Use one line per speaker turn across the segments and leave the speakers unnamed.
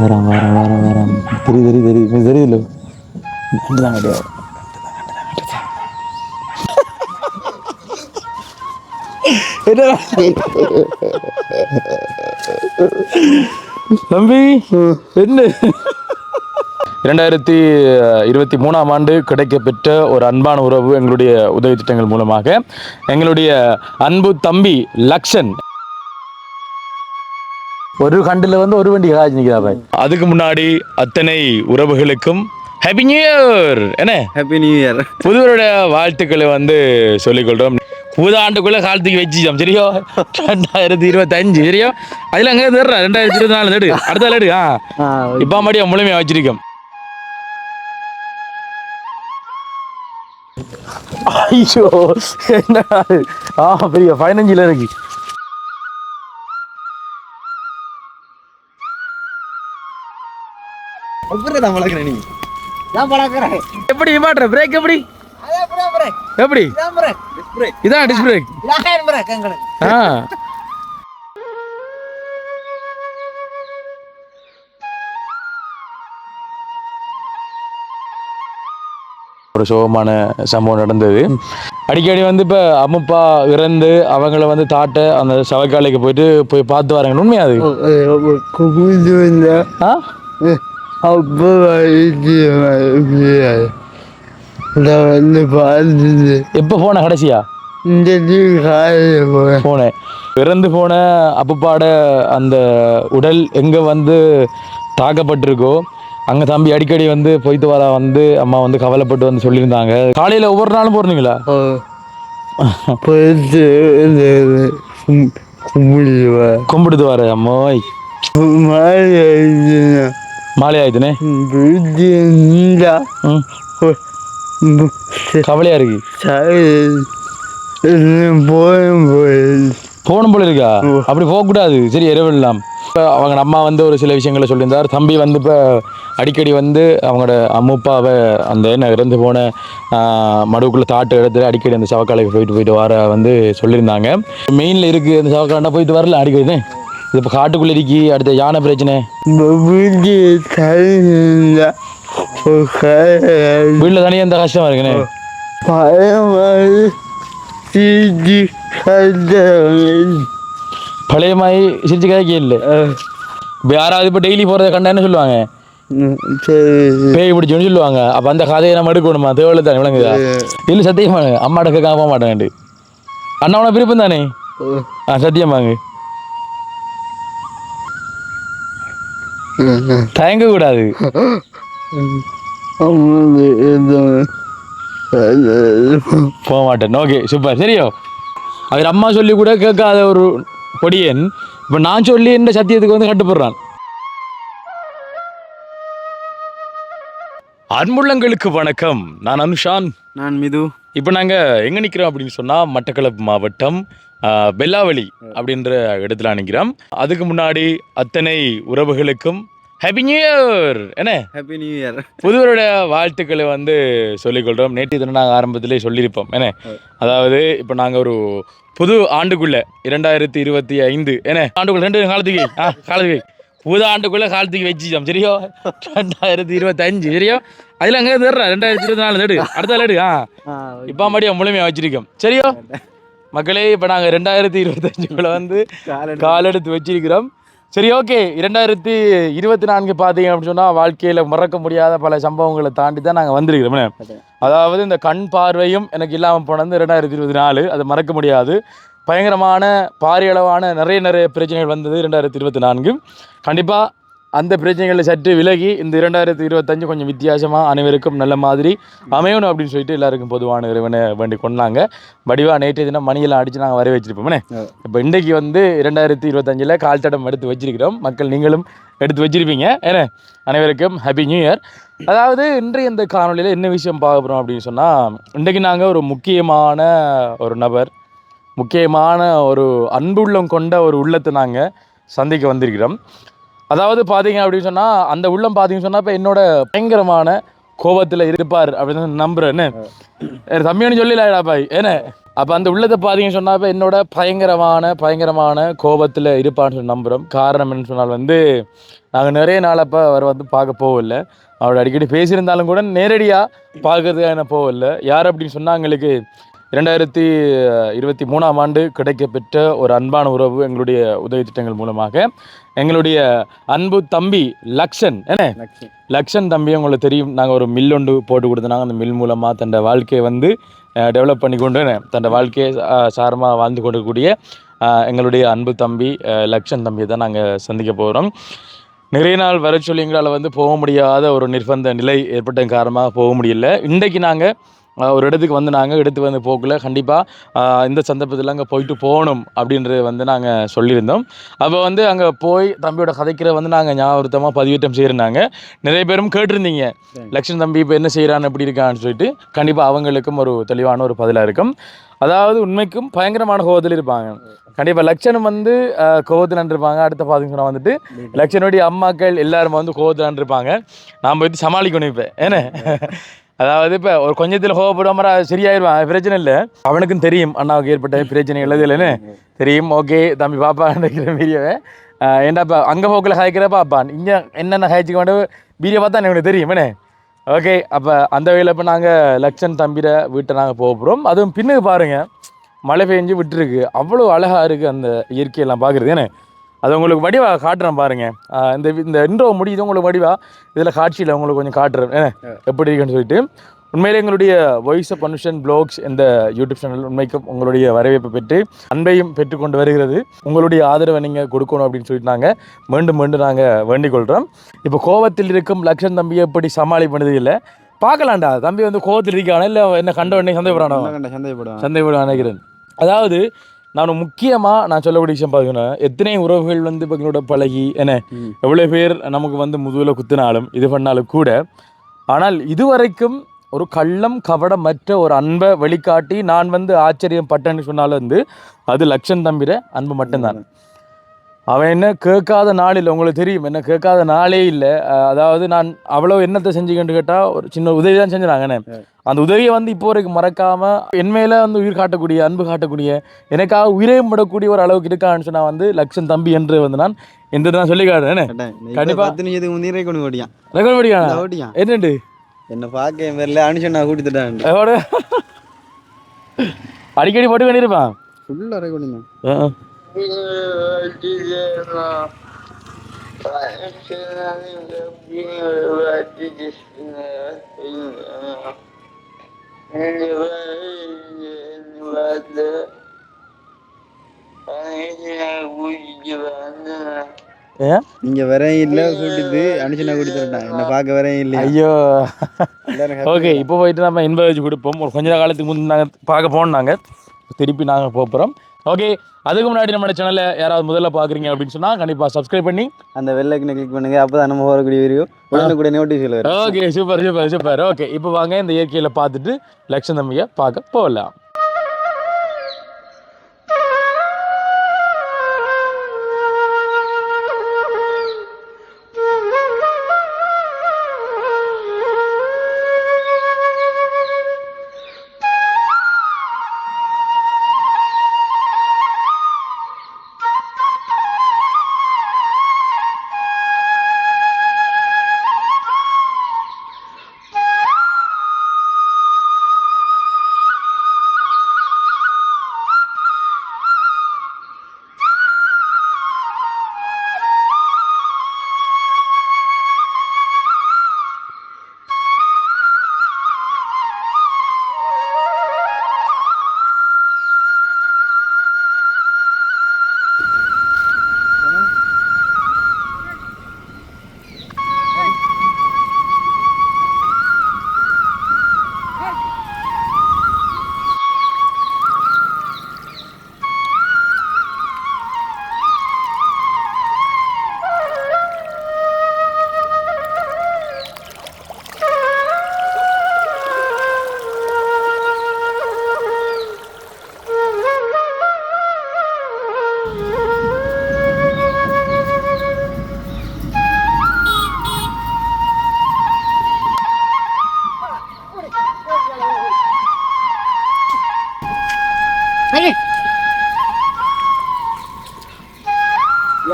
வரம் வரம் வரம் வரம் தெரியுது கிடையாது. தம்பி என்ன 2023ஆம் ஆண்டு கிடைக்கப்பெற்ற ஒரு அன்பான உறவு எங்களுடைய உதவி திட்டங்கள் மூலமாக எங்களுடைய அன்பு தம்பி லக்ஷன் ஒரு கண்டில் வந்து ஒரு வண்டி காய்ச்சி நிற்கிறாங்க. அதுக்கு முன்னாடி அத்தனை உறவுகளுக்கும் ஹாப்பி நியூ இயர். என்ன
ஹாப்பி நியூ இயர்,
புதுவருடைய வாழ்த்துக்களை வந்து சொல்லிக்கொள்றோம். புது ஆண்டுக்குள்ள காலத்துக்கு வச்சுச்சோம் சரியோ 2025 சரியோ. அதுல அங்கே தர்றா 2024 நடு அடுத்த நடு. இப்போ மடியா முழுமையா வச்சிருக்கோம். ஐயோ என்ன பெரிய 15 இருக்கு. எப்படி மாட்டுற பிரேக் எப்படி எப்படி இதான் டிஸ்க் பிரேக். ஒரு சோகமான சம்பவம் நடந்தது. அடிக்கடி வந்து இப்போ அம்மப்பா இறந்து அவங்கள வந்து தாட்ட அந்த சவக்காலைக்கு போய் பார்த்து வராங்க. உண்மையா அது எப்போ போன கடைசியா போனேன். இறந்து போன அப்பப்பாட அந்த உடல் எங்க வந்து தாக்கப்பட்டிருக்கோ அங்க தம்பி அடிக்கடி வந்து போயிட்டு வர வந்து அம்மா வந்து கவலைப்பட்டு வந்து சொல்லியிருந்தாங்க. காலையில ஒவ்வொரு நாளும் போறீங்களா? கும்பிடுது வர அம்மாய் மாலை ஆயிடுனே கவலையா இருக்கு. போகணும் போல இருக்கா? அப்படி போகக்கூடாது சரி இரவெல்லாம். இப்போ அவங்க அம்மா வந்து ஒரு சில விஷயங்களை சொல்லியிருந்தார். தம்பி வந்து இப்போ அடிக்கடி வந்து அவங்களோட அம்மாப்பாவை அந்த என்ன இறந்து போன மடுவுக்குள்ளே தாட்டு இடத்துல அடிக்கடி அந்த சவக்காலைக்கு போயிட்டு வர வந்து சொல்லியிருந்தாங்க. மெயினில் இருக்குது அந்த சவக்காலா போயிட்டு வரல அடிக்கடி. இது இப்போ காட்டுக்குள்ளே இருக்கி அடுத்த யானை பிரச்சனை வீட்டில் தனியாக எந்த கஷ்டமா இருக்குண்ணே. பழைய மாதிரி சிரிச்சு கதைக்க இல்லை. இப்போ யாராவது இப்போ டெய்லி போகிறத கண்டா என்ன சொல்லுவாங்க? பேய் பிடிச்சோன்னு சொல்லுவாங்க. அப்போ அந்த கதையை நம்ம எடுக்கணுமா? தேவையில்லை தானே விளங்குதா? இல்லை சத்தியமாங்க அம்மாட்ட கேட்காம போக மாட்டேன். அண்ணாவோட விருப்பம் தானே? சத்தியமாங்க தயங்க கூடாது. போக மாட்டேன். ஓகே சூப்பர் சரியோ. அவர் அம்மா சொல்லி கூட கேட்காத ஒரு பொடியன் இப்போ நான் சொல்லி இந்த சத்தியத்துக்கு வந்து கட்டுப்படுறான். அன்புள்ளங்களுக்கு வணக்கம். நான் அனுஷான்.
நான் மிது. இப்போ
நாங்கள் எங்கே நிற்கிறோம் அப்படின்னு சொன்னால் மட்டக்களப்பு மாவட்டம் பெல்லாவளி அப்படின்ற இடத்துல நிற்கிறோம். அதுக்கு முன்னாடி அத்தனை உறவுகளுக்கும் ஹாப்பி நியூ இயர். என்ன
ஹாப்பி நியூ இயர்,
புதுவருடைய வாழ்த்துக்களை வந்து சொல்லிக்கொள்கிறோம். நேற்று தினம் நாங்கள் ஆரம்பத்திலே சொல்லியிருப்போம். என்ன அதாவது இப்போ நாங்கள் ஒரு புது ஆண்டுக்குள்ளே 2025 என்ன ஆண்டுக்குள்ள 2 காலத்துக்கு புது ஆண்டுக்குள்ளே காலத்துக்கு வச்சுச்சோம் சரியோ 2025 சரியோ. அதில் அங்கே தர்றா 2024 நடு அடுத்த நடு. இப்போ மடியா முழுமையாக வச்சிருக்கோம் சரியோ மக்களே. இப்போ நாங்கள் 2025 வந்து காலெடுத்து வச்சிருக்கிறோம் சரி. ஓகே 2024 பார்த்தீங்க அப்படின்னு சொன்னால் வாழ்க்கையில் மறக்க முடியாத பல சம்பவங்களை தாண்டி தான் நாங்கள் வந்திருக்கிறோம். அதாவது இந்த கண் பார்வையும் எனக்கு இல்லாமல் போனது 2024 அது மறக்க முடியாது. பயங்கரமான பாரியளவான நிறைய பிரச்சனைகள் வந்தது 2024. கண்டிப்பாக அந்த பிரச்சனைகளில் சற்று விலகி இந்த 2025 கொஞ்சம் வித்தியாசமாக அனைவருக்கும் நல்ல மாதிரி அமையணும் அப்படின்னு சொல்லிட்டு எல்லாருக்கும் பொதுவான இறைவனை வேண்டி கொண்டாங்க. வடிவாக நேற்றைய தினம் மணியெல்லாம் அடித்து நாங்கள் வர வச்சிருப்போம்னே. இப்போ இன்றைக்கு வந்து 2025 கால் தடம் எடுத்து வச்சிருக்கிறோம். மக்கள் நீங்களும் எடுத்து வச்சிருப்பீங்க. ஏன்னா அனைவருக்கும் ஹாப்பி நியூ இயர். அதாவது இன்றைய இந்த காணொலியில் என்ன விஷயம் பார்க்க போகிறோம் அப்படின்னு சொன்னால் இன்றைக்கு நாங்கள் ஒரு முக்கியமான ஒரு நபர், முக்கியமான ஒரு அன்புள்ளம் கொண்ட ஒரு உள்ளத்தை நாங்கள் சந்திக்க வந்திருக்கிறோம். அதாவது பார்த்தீங்க அப்படின்னு சொன்னால் அந்த உள்ளம் பார்த்தீங்கன்னு சொன்னால் இப்போ என்னோட பயங்கரமான கோபத்தில் இருப்பார் அப்படின்னு நம்புறேன்னு தம்பின்னு சொல்லலாப்பா. ஏன்னா அப்போ அந்த உள்ளத்தை பார்த்தீங்கன்னு சொன்னால் என்னோட பயங்கரமான கோபத்தில் இருப்பான்னு சொல்லி நம்புகிறோம். காரணம் என்னன்னு சொன்னால் வந்து நாங்கள் நிறைய நாள் அப்போ அவர் வந்து பார்க்க போகல. அவரோட அடிக்கடி பேசியிருந்தாலும் கூட நேரடியாக பார்க்கறதுக்காக என்ன போகல. யார் அப்படின்னு சொன்னால் எங்களுக்கு 2023ஆம் ஆண்டு கிடைக்கப்பெற்ற ஒரு அன்பான உறவு எங்களுடைய உதவி திட்டங்கள் மூலமாக எங்களுடைய அன்பு தம்பி லக்ஷன் லக்ஷன் தம்பி உங்களுக்கு தெரியும். நாங்கள் ஒரு மில் ஒன்று போட்டு கொடுத்தனாங்க. அந்த மில் மூலமாக தன் வாழ்க்கையை வந்து டெவலப் பண்ணி கொண்டு தன் வாழ்க்கையை சாரமாக வாழ்ந்து கொண்டிருக்கக்கூடிய எங்களுடைய அன்பு தம்பி லக்ஷன் தம்பியை தான் நாங்கள் சந்திக்க போகிறோம். நிறைய நாள் வர சொல்லி எங்களால் வந்து போக முடியாத ஒரு நிர்பந்த நிலை ஏற்பட்ட காரணமாக போக முடியல. இன்றைக்கு நாங்கள் ஒரு இடத்துக்கு வந்து நாங்கள் எடுத்து வந்து போகல. கண்டிப்பாக இந்த சந்தர்ப்பத்தில் அங்கே போயிட்டு போகணும் அப்படின்றது வந்து நாங்கள் சொல்லியிருந்தோம். அப்போ வந்து அங்கே போய் தம்பியோட கதைக்கிற வந்து நாங்கள் ஞாபகமாக பதிவேற்றம் செய்கிறாங்க. நிறைய பேரும் கேட்டிருந்தீங்க லக்ஷ்மண் தம்பி இப்போ என்ன செய்கிறான்னு எப்படி இருக்கான்னு சொல்லிட்டு. கண்டிப்பாக அவங்களுக்கும் ஒரு தெளிவான ஒரு பதிலாக இருக்கும். அதாவது உண்மைக்கும் பயங்கரமான கோபத்தில் இருப்பாங்க. கண்டிப்பாக லக்ஷனும் வந்து கோபத்தில் இருப்பாங்க. அடுத்த பார்த்தீங்கன்னா வந்துட்டு லக்ஷனுடைய அம்மாக்கள் எல்லாரும் வந்து கோபத்தில் இருப்பாங்க. நாம் போய்ட்டு சமாளிக்கணும் இப்போ ஏன்னா அதாவது இப்போ ஒரு கொஞ்சத்தில் கோவப்படுவாம சரியாயிருவான், பிரச்சனை இல்லை. அவனுக்கும் தெரியும் அண்ணாவுக்கு ஏற்பட்ட பிரச்சனை எழுது இல்லைன்னு தெரியும். ஓகே தம்பி பாப்பா நினைக்கிற வீடியோவை ஏன்டா இப்போ அங்கே போக்கில் காய்க்கிற பாப்பான் இங்கே என்னென்ன காய்ச்சிக்க வேண்டிய வீடியோ பார்த்தா எனக்கு தெரியும் என்ன. ஓகே அப்போ அந்த வகையில் இப்போ நாங்கள் லக்ஷன் தம்பிர வீட்டை நாங்கள் போக போகிறோம். அதுவும் பின்னுக்கு பாருங்கள் மழை பெஞ்சு விட்டுருக்கு. அவ்வளோ அழகாக இருக்குது அந்த இயற்கையெல்லாம் பார்க்குறது ஏன்னா. அது உங்களுக்கு வடிவாக காட்டுறேன் பாருங்கள். இந்த இன்ட்ரோ முடியுது உங்களுக்கு வடிவாக இதில் காட்சியில் உங்களுக்கு கொஞ்சம் காட்டுறேன் ஏன்னா எப்படி இருக்குன்னு சொல்லிட்டு. உண்மையிலே எங்களுடைய வாய்ஸ் ஆஃப் பர்மிஷன் ப்ளாக்ஸ் இந்த யூடியூப் சேனல் உண்மைக்கும் உங்களுடைய வரவேற்பை பெற்று அன்பையும் பெற்றுக்கொண்டு வருகிறது. உங்களுடைய ஆதரவை நீங்கள் கொடுக்கணும் அப்படின்னு சொல்லிட்டு நாங்கள் மீண்டும் நாங்கள் வேண்டிக் கொள்கிறோம். இப்போ கோவத்தில் இருக்கும் லக்ஷன் தம்பியை எப்படி சமாளிப்பது இல்லை பார்க்கலாம்டா. தம்பி வந்து கோவத்தில் இருக்கானே இல்லை என்ன கண்ட உடனே சந்தேகப்படுவான் நினைக்கிறேன். அதாவது நான் முக்கியமாக நான் சொல்லக்கூடிய விஷயம் பார்த்தீங்கன்னா எத்தனை உறவுகள் வந்து இப்போ எங்களோட பழகி என்ன எவ்வளோ பேர் நமக்கு வந்து முதுகில் குத்தினாலும் இது பண்ணாலும் கூட ஆனால் இதுவரைக்கும் ஒரு கள்ளம் கபடமற்ற ஒரு அன்பை வெளிக்காட்டி நான் வந்து ஆச்சரியம் பட்டேன்னு சொன்னாலும் வந்து அது லக்ஷன் தம்பிர அன்பு மட்டும்தான். அவன் என்ன கேட்காத நாள் இல்லை. உங்களுக்கு தெரியும் என்ன கேட்காத நாளே இல்லை. அதாவது நான் அவ்வளோ என்னத்தை செஞ்சுக்கிட்டு கேட்டால் ஒரு சின்ன உதவி தான் செஞ்சுறாங்கண்ணே. அந்த உதவியை வந்து இப்போ வரைக்கும் மறக்காமல் என் மேலே வந்து உயிர் காட்டக்கூடிய அன்பு காட்டக்கூடிய எனக்காக உயிரையும் படக்கூடிய ஒரு அளவுக்கு இருக்கான்னு சொன்னால் வந்து லக்ஷன் தம்பி என்று வந்து நான் எந்த நான் சொல்லி காட்டுறேன். கண்டிப்பாக என்னண்டு
என்ன பார்க்க என் பேரில் அனுஷன் நான் கூட்டிட்டுட்டேன்
அடிக்கடி போட்டு வேண்டியிருப்பான்
ஃபுல்லாக ரெக்கார்டிங். நீங்க வரேன் இல்லை கூட்டிட்டு அனுஷனா கூட்டிட்டுட்டேன் என்ன பார்க்க வரேன் இல்லை.
ஐயோ ஓகே இப்போ போயிட்டு நம்ம இன்ப வச்சு கொடுப்போம். ஒரு கொஞ்ச காலத்துக்கு முந்தைய நாங்கள் பார்க்க போனோம். திருப்பி நாங்கள் போகிறோம். ஓகே அதுக்கு முன்னாடி நம்ம சேனலை யாராவது முதல்ல பார்க்குறீங்க அப்படின்னு சொன்னால் கண்டிப்பாக சப்ஸ்கிரைப் பண்ணி
அந்த வெள்ளை ஐக்கனை கிளிக் பண்ணுங்கள். அப்போ தான் நம்ம வரக்கூடிய வீடியோ உடனே நோட்டீஸில் வரும்.
Okay super. ஓகே இப்போ வாங்க இந்த இயற்கையில் பார்த்துட்டு லக்ஷன் தம்பியை பார்க்க போகலாம்.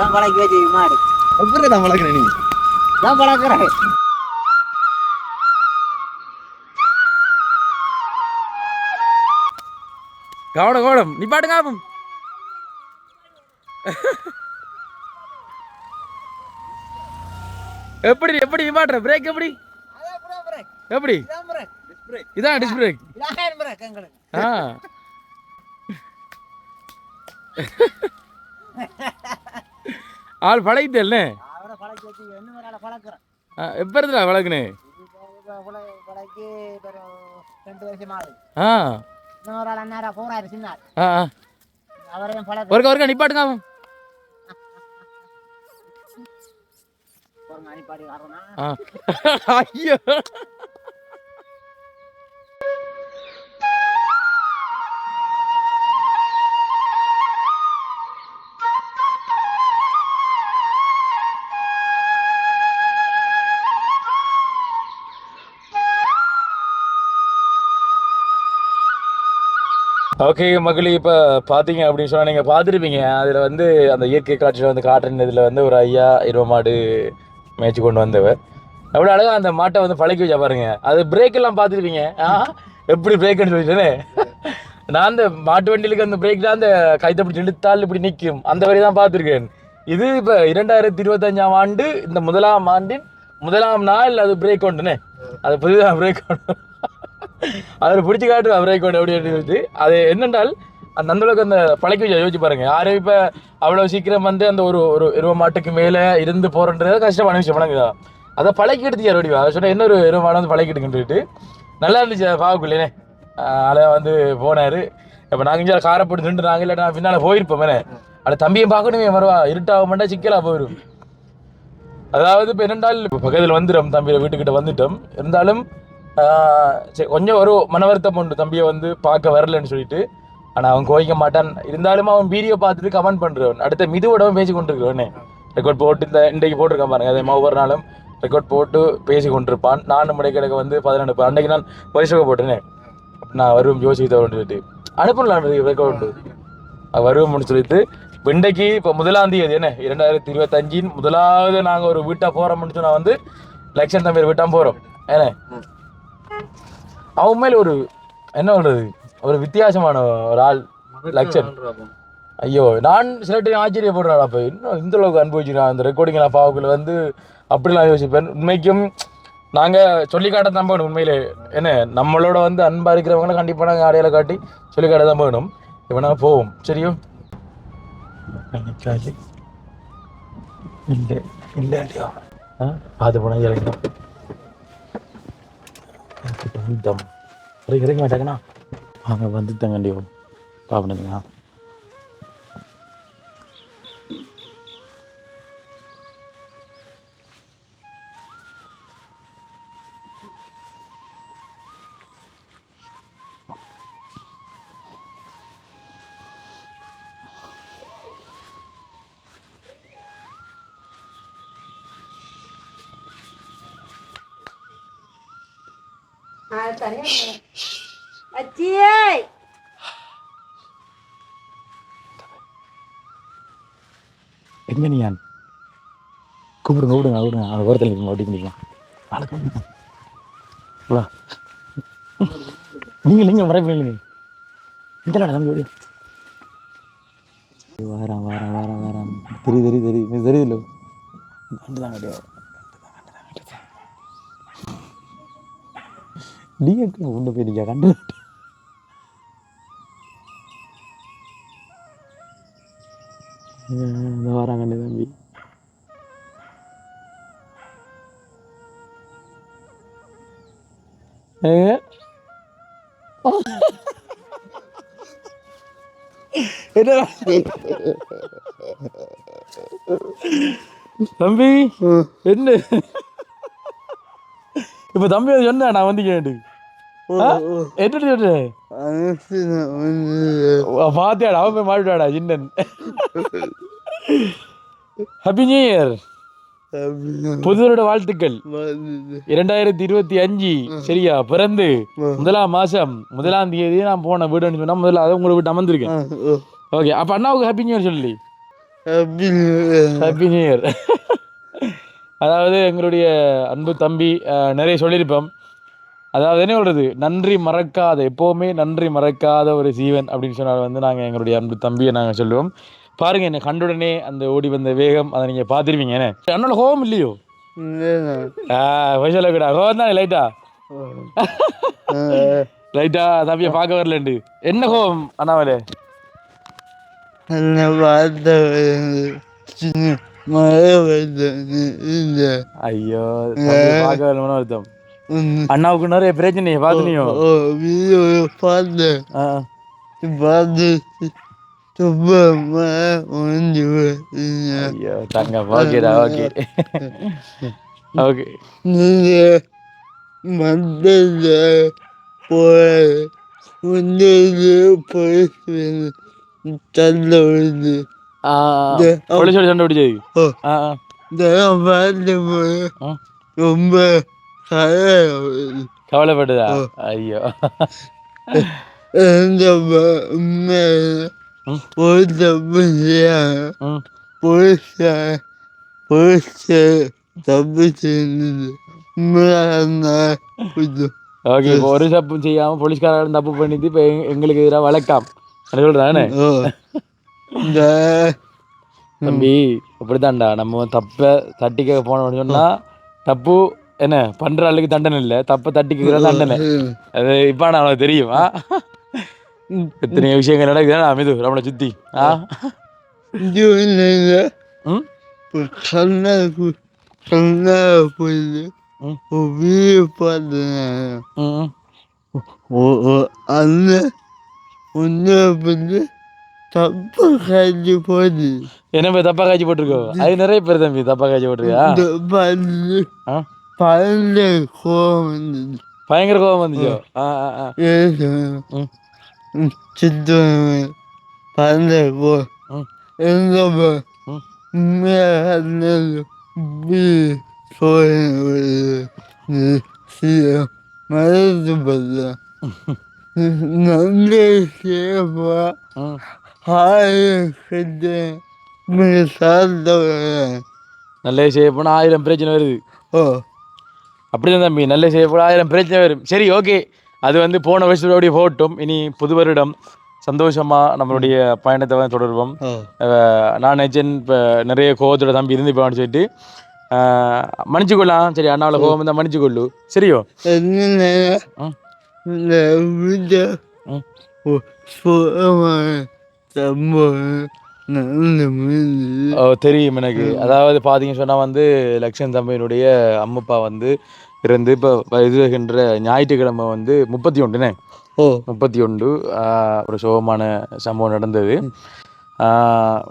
ஏன் பழக்கி வச்சு மாடு
எப்படி தான் வளர்க்குற நீ
ஏன் பழக்கிற
கவனம் கவனம் நீ பாட்டு காப்பும் எப்படி எப்படி நீ பாட்டுற பிரேக் எப்படி எப்படி இதான் டிஸ்க் பிரேக் ஆ ஆள் பழகிட்டல்ல
அவரை பழக்கி வச்சு என்ன ஒரு ஆளை பழக்கிறேன்
எப்போ இருந்தா வளர்க்குனே
பழக்கி 2 வருஷம் ஆகுது
ஆ
இன்னொரு ஆள் அண்ணாரா போறாரு சின்ன
ஆ
அவரையும் பழக்க
ஒருக்கா ஒருக்கா நிப்பாட்டுங்க அவன்
ஒரு அணிப்பாடி வரனா
ஆ ஐயோ ஓகே மக்களே இப்போ பார்த்தீங்க அப்படின்னு சொன்னால் நீங்கள் பார்த்துருப்பீங்க அதில் வந்து அந்த இயற்கை காட்சியில் வந்து காட்டுற இதில் வந்து ஒரு ஐயா 20 மாடு மேய்ச்சி கொண்டு வந்தவர் எவ்வளோ அழகாக அந்த மாட்டை வந்து பழக்கி வச்சா பாருங்க அது பிரேக் எல்லாம் பார்த்துருப்பீங்க எப்படி பிரேக்குன்னு சொல்லிட்டேனே நான் அந்த மாட்டு வண்டியிலுக்கு அந்த பிரேக் தான் அந்த கைத்தை பிடிச்சி இழுத்தால் இப்படி நிற்கும் அந்த வரை தான் பார்த்துருக்கேன் இது இப்போ 2025ஆம் ஆண்டு இந்த 1ஆம் ஆண்டின் 1ஆம் நாள் அது பிரேக் உண்டுனே அது புதிதாக பிரேக் உண்டு அதில் பிடிச்சி காட்டு பிரேக் உண்டு அப்படி இருந்து அது என்னென்றால் அந்த அந்தளவுக்கு அந்த பழக்கி வச்சு யோசிச்சு பாருங்க யாரும் இப்போ அவ்வளோ சீக்கிரம் வந்து அந்த ஒரு 20 மாட்டுக்கு மேலே இருந்து போகிறன்றது கஷ்டமான விஷயம் வணங்குதா அதை பழக்கி எடுத்து யார் வடிவா அதை சொன்னால் இன்னொரு 20 மாடு வந்து பழக்கிட்டுக்கிட்டு நல்லா இருந்துச்சு அதை பார்க்கக்குள்ளேனே அதை வந்து போனார் இப்போ நாங்கள் இங்கே காரை போட்டு நின்று நாங்கள் இல்லை நான் பின்னால் போயிருப்போம் மேலே அதை தம்பியை பார்க்கணுமே வருவா இருட்டாக மாட்டா சிக்கலாக போயிடும் அதாவது இப்போ என்னென்றால் இப்போ பக்கத்தில் வந்துடும் தம்பியை வீட்டுக்கிட்ட வந்துட்டோம் இருந்தாலும் சரி கொஞ்சம் ஒரு மன வருத்தம் உண்டு தம்பியை வந்து பார்க்க வரலன்னு சொல்லிட்டு ஆனால் அவன் கோவிக்க மாட்டான் இருந்தாலும் அவன் வீடியோ பார்த்துட்டு கமெண்ட் பண்ணுறவன் அடுத்த மிதுவோடவும் பேசி கொண்டிருக்கிறவனே ரெக்கார்ட் போட்டு இன்றைக்கு போட்டிருக்கான் பாருங்க அதே ஒவ்வொரு நாளும் ரெக்கார்ட் போட்டு பேசி கொண்டிருப்பான் நானும் இடைக்கிழக்கு வந்து 18 அன்றைக்கு நான் பரிசுக போட்டேனே நான் வருவோம் யோசித்தவன் சொல்லிட்டு அனுப்பலாம் ரெக்கார்டு வருவோம்னு சொல்லிட்டு இன்றைக்கு இப்போ 1ஆம் தேதி என்ன 2025 முதலாவது நாங்கள் ஒரு வீட்டாக போகிறோம்னு சொன்னால் வந்து லக்ஷன் தம்பி வீட்டாக போகிறோம் ஏன்னா அவன் மேல ஒரு என்ன சொல்றது ஒரு வித்தியாசமான ஒரு ஆள் லக்ஷன் ஐயோ நான் சில டைம் ஆச்சரியப்படுறேன் அப்போ இன்னும் இந்த அளவுக்கு அனுபவிச்சுருக்கேன் அந்த ரெக்கார்டிங் நான் பாவக்குள்ள வந்து அப்படிலாம் யோசிப்பேன் உண்மைக்கும் நாங்கள் சொல்லி காட்ட தான் போகணும் உண்மையிலே என்ன நம்மளோட வந்து அன்பாக இருக்கிறவங்கள கண்டிப்பாக நாங்கள் அடையாளம் காட்டி சொல்லி காட்ட தான் போகணும் இப்போ நாங்கள் போவோம் சரியோ இல்லை இல்லை இல்லையா பார்த்து போனால் இறங்கிடும் வந்துட்டோம் இறங்க மாட்டாங்கண்ணா வாங்க வந்துட்டேன் கண்டிப்பா பாப்பிடுங்க எங்க நீ கூப்பிடுங்க கூப்பிடுங்க கூப்பிடுங்க அவன் ஓரத்தில் அப்படி பண்ணிக்கலாம் நீங்கள் வர போயிருங்க இந்த தம்பி வாரம் வாரம் வாரம் வாரம் தெரியுது தான் கிடையாது நீங்க கொண்டு போயிருக்கா கண்டு இந்த வாரம் கண்டு தம்பி தம்பி என்ன இப்ப தம்பி சொன்ன நான் வந்து கேட்டு என்ன சொல்றேன் பாத்தியாடா அவன் போய் மாட்டாடா சின்னன் ஹாப்பி நியூ இயர் புது வருட வாழ்த்துக்கள். 2025 சரியா பிறந்து 1ஆம் மாசம் 1ஆம் தேதி நான் போன வீடுன்னு சொன்னா முதல்ல அதை உங்களை விட்டு அமர்ந்திருக்கேன். ஓகே, அப்ப அண்ணாவுக்கு ஹாப்பி நியூ இயர் சொல்லி. Happy new year. அதாவது எங்களுடைய அன்பு தம்பி நிறைய சொல்லியிருப்போம். அதாவது என்ன சொல்றது, நன்றி மறக்காத, எப்போவுமே நன்றி மறக்காத ஒரு ஜீவன் அப்படின்னு சொன்னால் வந்து நாங்கள் எங்களுடைய அன்பு தம்பியை நாங்கள் சொல்லுவோம். பாருங்க, என்னை கண்டுடனே அந்த ஓடி வந்த வேகம் அதை நீங்கள் பார்த்துருவீங்க. என்ன அண்ணோட கோவம் இல்லையோ? சொல்லக்கூடா, கோவம் தானே லைட்டா லைட்டா தம்பியை பார்க்க வரலண்டு. என்ன கோவம் அண்ணாவலே? ஐயோ, பார்க்க வரலன்னு அர்த்தம். அண்ணாவுக்கு நிறைய பிரச்சனையை பார்த்துனியோ? ஐயோ தங்க, ஓகேடா, ஓகே ஓகே. போலீஸ் சண்டை பிடிச்சது
ரொம்ப
கவலைப்பட்டதா? ஐயோ, ஓகே. இப்போ ஒரு தப்பும் செய்யாம போலீஸ்காரன் தப்பு பண்ணிட்டு இப்போ எங்களுக்கு எதிராக வழக்காம் சொல்றானே தம்பி. அப்படித்தான்டா, நம்ம தப்பை தட்டிக்க போனோம்னு சொன்னா தப்பு என்ன பண்ற ஆளுக்கு தண்டனை இல்லை, தப்பை தட்டிக்கிற தண்டனை. அது இப்போ நான் தெரியும். எத்தனை விஷயங்கள் நடக்குது அமிது நம்மளை சுத்தி. என்ன போய் தப்பா காய்ச்சி போட்டிருக்கோம்? அது நிறைய பேர் தம்பி தப்பா காய்ச்சி போட்டிருக்கா. பயங்கர கோபம் வந்துச்சோ? நல்ல செய்ய போனா 1000 பிரச்சனை வருது. அப்படிதான் தம்பி, நல்ல செய்ய போனா 1000 பிரச்சனை வரும். சரி, ஓகே. அது வந்து போன வருஷத்தோடய போகட்டும். இனி புது வருடம் சந்தோஷமா நம்மளுடைய பயணத்தை வந்து தொடருவோம். நான் நினைச்சேன் இப்போ நிறைய கோவத்தோட தம்பி இருந்து போவான்னு சொல்லிட்டு மன்னிச்சுக்கொள்ளலாம். சரி, அண்ணாவில் கோவம் தான் மன்னிச்சுக்கொள்ளு. சரியோ? தெரியும் எனக்கு. அதாவது பார்த்தீங்க சொன்னால் வந்து லக்ஷ்மண் தம்பியினுடைய அம்மப்பா வந்து இருந்து இப்போ இதுகின்ற ஞாயிற்றுக்கிழமை வந்து 31 31 ஒரு சோகமான சம்பவம் நடந்தது.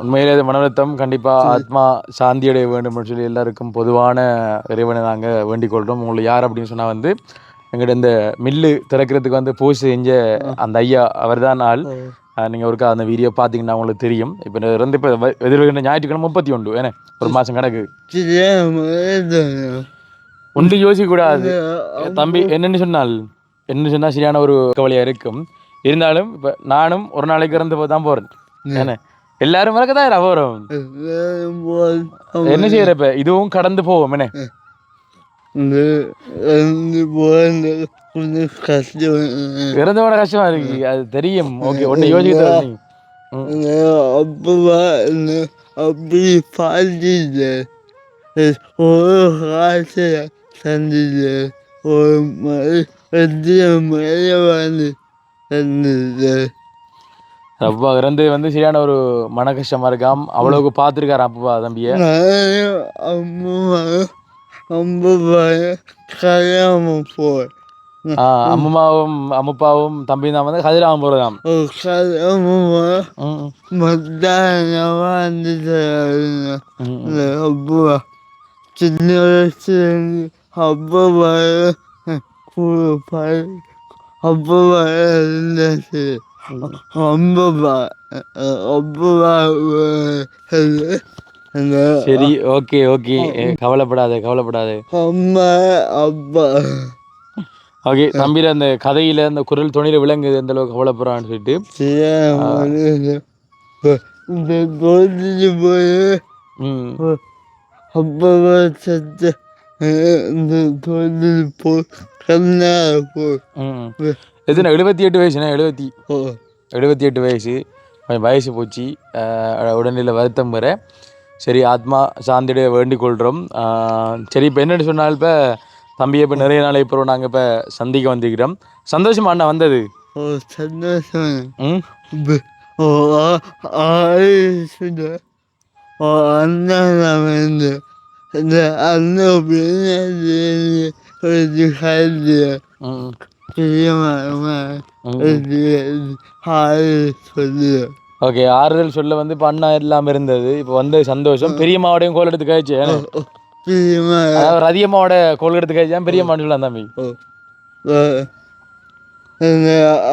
உண்மையிலே அது மனவருத்தம். கண்டிப்பாக ஆத்மா சாந்தியடைய வேண்டும் சொல்லி எல்லாருக்கும் பொதுவான இறைவனை நாங்கள் வேண்டிக் கொள்கிறோம். உங்களுக்கு யார் அப்படின்னு சொன்னால் வந்து எங்கள்கிட்ட இந்த மில்லு திறக்கிறதுக்கு வந்து பூஜை செஞ்ச அந்த ஐயா, அவர் தான் ஆள். நீங்கள் ஒருக்கா அந்த வீடியோ பார்த்தீங்கன்னா உங்களுக்கு தெரியும். இப்போ இருந்து இப்போ எதிர்கின்ற ஞாயிற்றுக்கிழமை 31 ஏன்னா ஒரு மாதம் கணக்கு ஒன்று யோசிக்கக்கூடாது தம்பி. என்னென்னு சொன்னால் சரியான ஒரு கவலையாக இருக்கும். இருந்தாலும் இப்போ நானும் ஒரு நாளைக்கு இறந்து தான் போகிறேன். ஏன்னா எல்லாரும் மறக்கதான் போகிறோம். என்ன செய்யற? இப்போ இதுவும் கடந்து போவோம். என்ன இறந்தவோட கஷ்டமா இருக்கு, அது தெரியும். ஓகே, ஒன்று யோசிக்க
அப்படி பாதிச்சு சந்திச்சு ஒரு
அப்பா இறந்து வந்து சரியான ஒரு மன கஷ்டமா இருக்காம். அவ்வளவுக்கு பார்த்துருக்காரு அப்பா தம்பிய. அம்மாவும் அம்மாவும் தம்பி தான் வந்து கதிராம போறதாம்.
சின்ன வயசுல
சரி ஓகே ஓகே கவலைப்படாத கவலைப்படாத.
அம்மா அப்பா
ஓகே தம்பியில் அந்த கதையில் அந்த குரல் துணியில் விளங்குது எந்த அளவுக்கு கவலைப்படுறான்னு சொல்லிட்டு.
இந்த கோதிச்சு போய்
ம்
அப்பா சத்த இந்த கோதில் போ கண்ணா போ
ம் எத்தனை 78 வயசுண்ணே? 78 வயசு. கொஞ்சம் வயசு போச்சு. உடல்நிலை வருத்தம் பெற சரி ஆத்மா சாந்திடைய வேண்டிக் கொள்கிறோம். சரி இப்போ என்னென்னு சொன்னால் இப்போ தம்பியை இப்போ நிறைய நாள் இப்போ நாங்கள் இப்போ சந்திக்க வந்திருக்கிறோம். சந்தோஷமா அண்ணா வந்தது?
சந்தோஷம்.
ம்
அண்ணன் வந்து இந்த அண்ணன்
ம்
சொல்லு.
ஓகே ஆறுதல் சொல்ல வந்து இப்போ அண்ணா இல்லாமல் இருந்தது. இப்போ வந்து சந்தோஷம். பெரியம்மாவோடையும் கோல் எடுத்து கழிச்சு அதாவது ரதியம்மாவோட கோல் எடுத்து கழிச்சா பெரியம்மான்னு சொல்லலாம் தம்பி.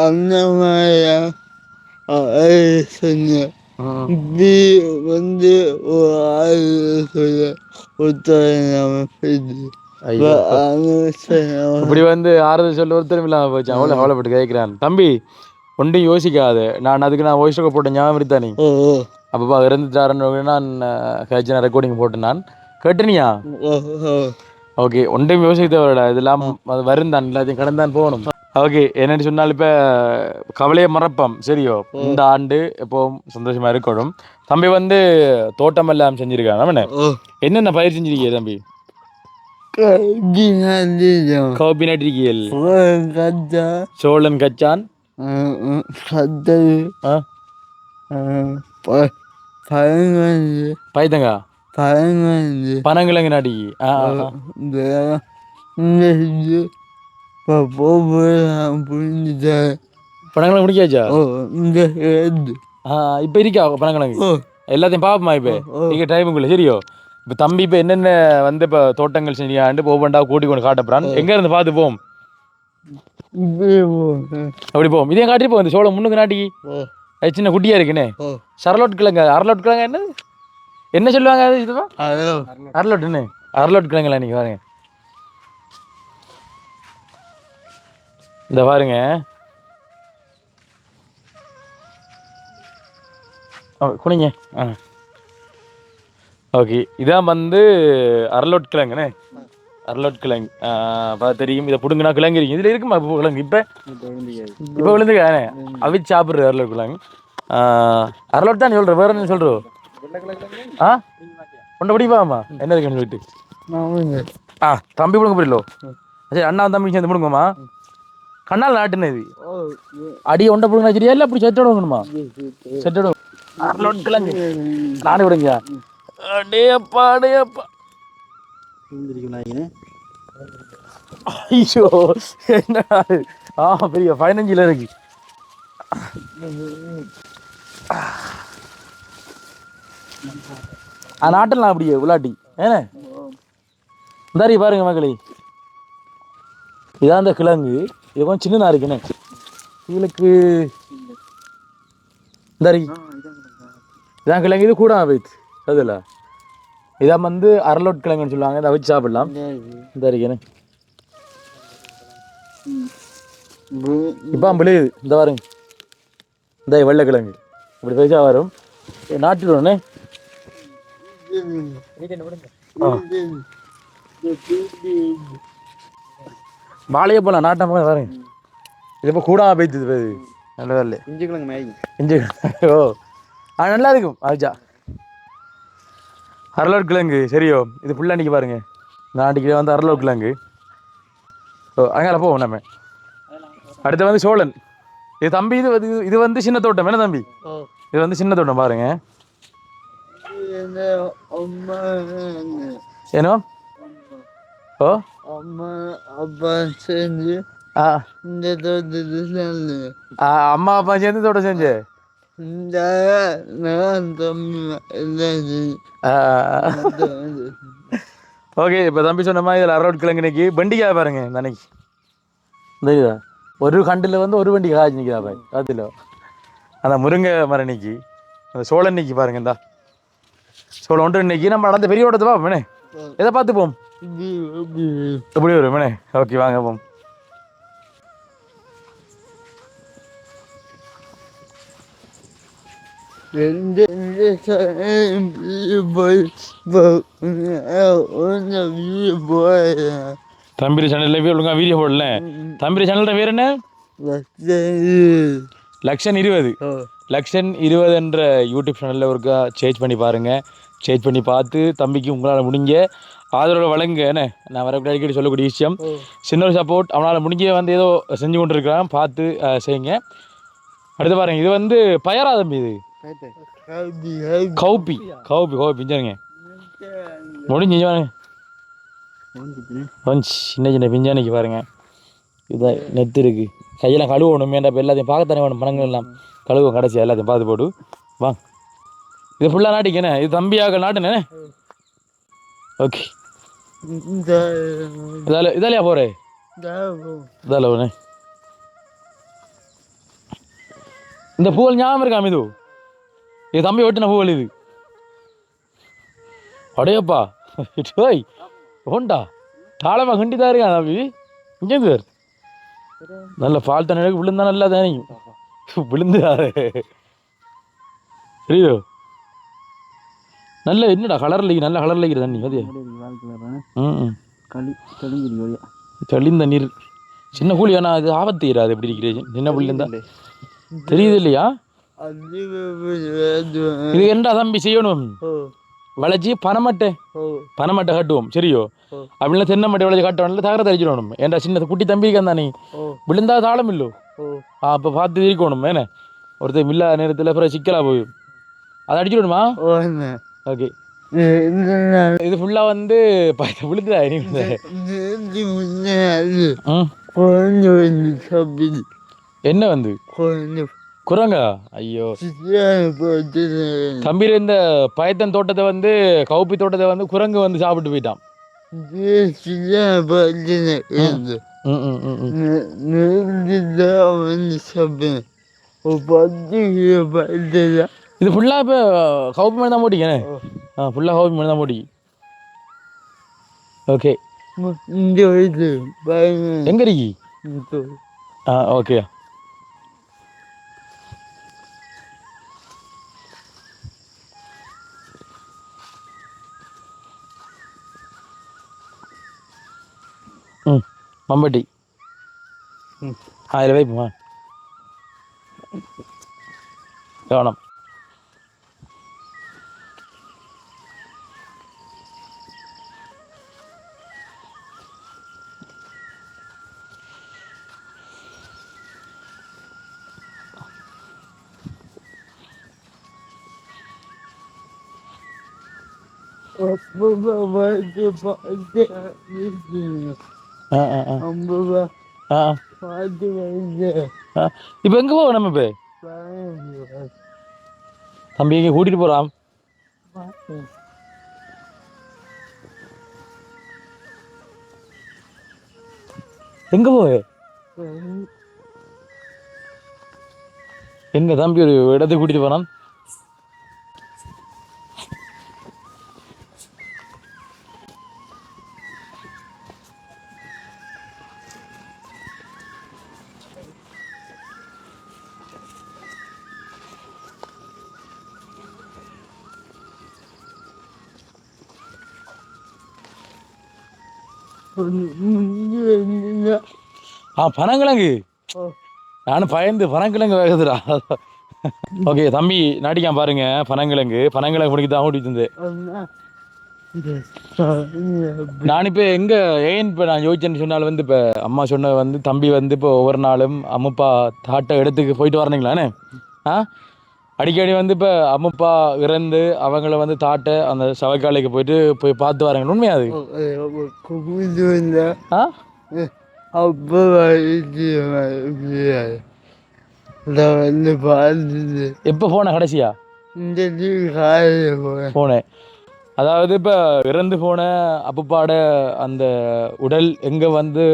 அண்ணமாயா சொன்ன இப்படி வந்து ஒரு ஆள் சொல்ல
இப்படி வந்து ஆறுதல் சொல்ல ஒருத்தரும் இல்லாமல் போச்சு. அவ்வளோ கவலைப்பட்டு கேட்குறான் தம்பி. ஒன்றும் யோசிக்காது. நான் அதுக்கு நான் வாய்ஸ் ரெக்கார்ட் போட்டேன் ஞாபகம் இருக்கா நீ? அப்பப்பா இறந்துட்டாருன்னு நான் கேட்சேன் ரெக்கார்டிங் போட்டேன் நான். கேட்டுனியா? ஓகே ஒன்றையும் யோசிக்க தேவைடா. இதெல்லாம் அது வருந்தான் எல்லாத்தையும் கடந்தான் போகணும். ஓகே என்னென்னு சொன்னால் இப்போ கவலையை மறப்போம் சரியோ. இந்த ஆண்டு எப்போவும் சந்தோஷமாக இருக்கணும். தம்பி வந்து தோட்டம் எல்லாம் செஞ்சுருக்கான். அவனே என்னென்ன பயிர் செஞ்சிருக்கிய தம்பி? காபி நட்டிருக்கியல், சோழன் கச்சான், பைத்தங்கா, பனங்கிழங்கு நாட்டிக்கு. பனங்கிழங்கு முடிக்காச்சா? இப்போ இருக்கா பனங்கிழங்கு? எல்லாத்தையும் பார்ப்போமா இப்போ இங்கே டைமுக்குள்ள சரியோ. இப்போ தம்பி இப்போ என்னென்ன வந்து இப்போ தோட்டங்கள் செஞ்சாண்டு ஒவ்வொன்றா கூட்டி கொண்டு காட்டப்பறான். எங்கே இருந்து பார்த்து போவோம்? அப்படி போவோம். இதே காட்டி போவோம். இந்த சோளம் முன்னுக்கு நாட்டிக்கு அது சின்ன குட்டியாக இருக்குண்ணே. சரலோட் கிழங்கு, அரலோட் கிழங்கு என்ன என்ன சொல்லுவாங்க அது? இதுவா அரலோட்டுன்னு அரலோட் கிழங்குல நீங்கள் பாருங்க. இந்த பாருங்க குனிங்க. ஓகே இதான் வந்து அரலோட் கிழங்குண்ணே. அரலோட் கிழங்கு பார்த்து தெரியும். இதை பிடுங்கினா கிழங்கு இருக்கும். இதில் இருக்குமா இப்போ கிழங்கு? இப்போ விழுந்துக்கானே அவிச்சு சாப்பிட்றது அரலோட் கிழங்கு. அரலோட் தான் சொல்கிறேன். வேறு என்ன சொல்கிறோம்? ஒன்றை பிடிப்பாமா என்ன இருக்குன்னு சொல்லிட்டு தம்பி பிடுங்க போயிடலோ. சரி அண்ணா தம்பி சேர்ந்து பிடுங்கம்மா. கண்ணால் நாட்டுன்னு இது அடி ஒன்றை பிடுங்க சரியா இல்லை அப்படி செட்டு விடுங்கணுமா? செட்டு விடுங்க. அரலோட் கிழங்கு நானே விடுங்க. அடேப்பா அடேப்பா ஐயோ என்ன பெரிய 15 இருக்கு. நாட்டெல்லாம் அப்படியே விளாட்டி ஏன்னா இந்தாரி பாருங்க மக்களே. இதான் அந்த கிழங்கு. இது கொஞ்சம் சின்னதாக இருக்குண்ணே. இவளுக்கு இந்தாரி இதான் கிழங்கு. இது கூட வைத்து அதில் இதான் வந்து அரலோட் கிழங்குன்னு சொல்லுவாங்க. இதை வச்சு சாப்பிடலாம். இந்த இருக்கேண்ணே இப்போ விளையுது. இந்த பாருங்க இந்த வெள்ளை கிழங்கு இப்படி பேசா வரும். நாட்டிடுவோண்ணே. வாழையே போகலாம் நாட்டம் போல பாருங்க. இது இப்போ கூட பேத்துது நல்லதா இல்லை.
இஞ்சி கிழங்கு மேகி
இஞ்சி ஓ நல்லா இருக்கும். ஆச்சா அரலோட் கிழங்கு சரியோ. இது ஃபுல்லாக அன்றைக்கி பாருங்க. நான் அன்றைக்கி வந்து அரலோட் கிழங்கு. ஓ அங்கே போவோம் நம்ம. அடுத்து வந்து சோழன். இது தம்பி இது இது வந்து சின்ன தோட்டம் என்ன தம்பி? இது வந்து சின்ன தோட்டம் பாருங்க. ஏனோ ஓ
அப்பா செஞ்சு இந்த தோட்டத்தில்
அம்மா அப்பா சேர்ந்து தோட்டம் செஞ்சு ஓகே. இப்போ தம்பி சொன்ன மாதிரி இதில் அரலோட் கிழங்கு இன்னைக்கு வெண்டிக்காய் பாருங்க. இந்த அன்னைக்கு இந்த இதா ஒரு கண்டில் வந்து ஒரு வண்டி காய்ச்சி நிற்கிறா பாய் அதில் அந்த முருங்கை மரம் நிற்கி அந்த சோழன் நிற்கி பாருங்க. இந்தா ஸோ ஒன்று இன்னைக்கு நம்ம நடந்த பெரிய ஓட்டத்தை வா மேனே எதை பார்த்து போம் எப்படி வரும் மேனே ஓகே வாங்க போம் தம்பிரி சேனல்ல போய் ஒழுங்கா வீடியோ போடல தம்பிரி சேனல்ல பேர் என்ன லக்ஷன் 20 லக்ஷன் 20 என்ற யூடியூப் சேனலில் ஒருக்கா சேஞ்ச் பண்ணி பாருங்கள் சேஞ்ச் பண்ணி பார்த்து தம்பிக்கு உங்களால் முடிஞ்ச ஆதரவு வழங்க என்ன நான் வரக்கூடிய அடிக்கடி சொல்லக்கூடிய விஷயம் சின்ன ஒரு சப்போர்ட் அவனால் முடிஞ்ச வந்து ஏதோ செஞ்சு கொண்டு இருக்கிறான் பார்த்து செய்யுங்க அடுத்து பாருங்க இது வந்து பயரா தம்பி இது கௌபி கௌபி கௌபி பிஞ்சானுங்க முடிஞ்சு சின்ன சின்ன பிஞ்சானிக்கு பாருங்க இதுதான் நெத்து இருக்கு கையெல்லாம் கழுவணும் வேண்டாம் இப்போ எல்லாத்தையும் பார்க்கத்தானே வேணும் பணங்கள் எல்லாம் கழுவும் கடைசியாக எல்லாத்தையும் பார்த்து போட்டு வா இது ஃபுல்லாக நாட்டிக்கண்ணே இது தம்பியாக நாட்டுனே ஓகே இதாலையா போகிறே இதால ஒன்று இந்த பூவல் ஞாபகம் இருக்காம இது தம்பி வெட்டின பூவல் இது அடையப்பா ஓய் ஓண்டா தாளமா கண்டிதான் இருக்கா தம்பி இங்கே சார் நல்ல பால் தண்ணி விழுந்தா நல்லா தானே விழுந்து சரியோ நல்ல என்னடா கலர்ல நல்ல கலர்ல இருக்கிற தண்ணி அது தெளிந்த நீர் சின்ன கூலி வேணா அது ஆபத்து இராது எப்படி இருக்கிறீங்க சின்ன புள்ளி இருந்தா தெரியுது இல்லையா இது என்னடா தம்பி செய்யணும் வளைச்சி பனைமட்டை கட்டுவோம் சரியோ அப்படின்னா தென்னை மட்டை விளைச்சி கட்டணும் தகரத்தை அடிச்சிடணும் ஏன்டா சின்ன குட்டி தம்பிக்கு தானே விழுந்தா தாளம் இல்லோ அப்போ பார்த்து இருக்கணும் ஏன்னா ஒருத்தர் இல்லா நேரத்தில் அப்புறம் சிக்கலா போயும் அதை அடிச்சிடணுமா ஓகே இது ஃபுல்லா வந்து விழுந்துடா என்ன வந்து குரங்கா ஐயோ தம்பி இந்த பயத்தன் தோட்டத்தை வந்து கௌப்பி தோட்டத்தை வந்து குரங்கு வந்து சாப்பிட்டு போயிட்டான் இது ஃபுல்லா இப்போ கௌப்பி மணி தான் போட்டிங்கண்ணே ஃபுல்லா கௌப்பி மணி தான் போட்டி ஓகே எங்க இருக்கி ஓகே மம்பட்டி அதில் வைப்போமா கவனம் இப்ப எங்க போவோம் நம்ம இப்ப தம்பி எங்க கூட்டிட்டு போறான் எங்க போவே எங்க தம்பி ஒரு இடத்துக்கு கூட்டிட்டு போறான் பனங்கிழங்கு நானும் பயந்து பனங்கிழங்கு வேகுதுடா ஓகே தம்பி நாட்டிக்கான் பாருங்க பனங்கிழங்கு பிடிக்க தான் ஓடிட்டு இருந்தேன் நான் இப்போ எங்க ஏன் இப்போ நான் யோசிச்சேன்னு சொன்னாலும் வந்து இப்போ அம்மா சொன்ன வந்து தம்பி வந்து இப்போ ஒவ்வொரு நாளும் அம்மப்பா தாட்ட இடத்துக்கு போயிட்டு வரணுங்களாண்ணே அடிக்கடி வந்து இப்போ அம்மப்பா இறந்து அவங்கள வந்து தாட்ட அந்த சவக்காலைக்கு போய் பார்த்து வராங்க உண்மையா அது எப்போ போன கடைசியா போனேன் அதாவது இப்போ இறந்து போன அப்பப்பாட அந்த உடல் எங்கே வந்து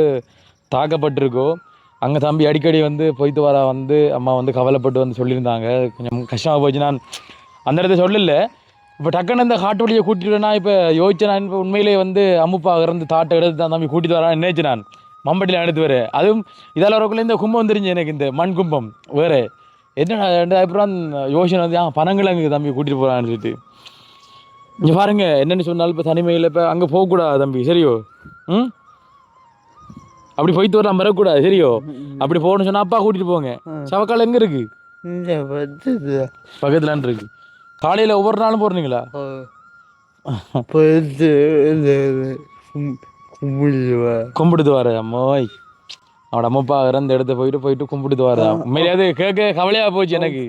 தாக்கப்பட்டிருக்கோ அங்கே தம்பி அடிக்கடி வந்து போய்த்து வர வந்து அம்மா வந்து கவலைப்பட்டு வந்து சொல்லியிருந்தாங்க கொஞ்சம் கஷ்டமாக போச்சு நான் அந்த இடத்த சொல்லல இப்போ டக்குன்னு இந்த காட்டு வழியை கூட்டிட்டு நான் இப்போ யோசிச்சேன். நான் இப்போ உண்மையிலே வந்து அம்முப்பா இறந்து தாட்டை எடுத்து தான் தம்பி கூட்டிட்டு வரான்னு நினைச்சு நான் மம்பட்டியில் எடுத்து வரேன். அதுவும் இதால் வரக்குள்ள இந்த கும்பம் தெரிஞ்சு எனக்கு இந்த மண் கும்பம் வேறு என்ன ரெண்டு அப்புறம் யோசனை வந்து பனங்கிழங்கு தம்பி கூட்டிகிட்டு போகிறான்னு சொல்லிட்டு இங்கே பாருங்க என்னென்னு சொன்னாலும் இப்போ தனிமையில் இப்போ அங்கே போகக்கூடாது தம்பி சரியோ? ம் அப்படி போயிட்டு வரலாம் வரக்கூடாது சரியோ? அப்படி போகணும்னு சொன்னால் அப்பா கூட்டிகிட்டு போங்க. சவக்கால் எங்கே இருக்கு? பக்கத்துலான் இருக்கு. காலையில் ஒவ்வொரு நாளும் போடுறீங்களா? கும்பிடுது வர அம்மாய் அவனோட அம்மப்பா இறந்த இடத்த போயிட்டு கும்பிடுது வர. உண்மையிலேயே கேட்க கவலையாக போச்சு எனக்கு.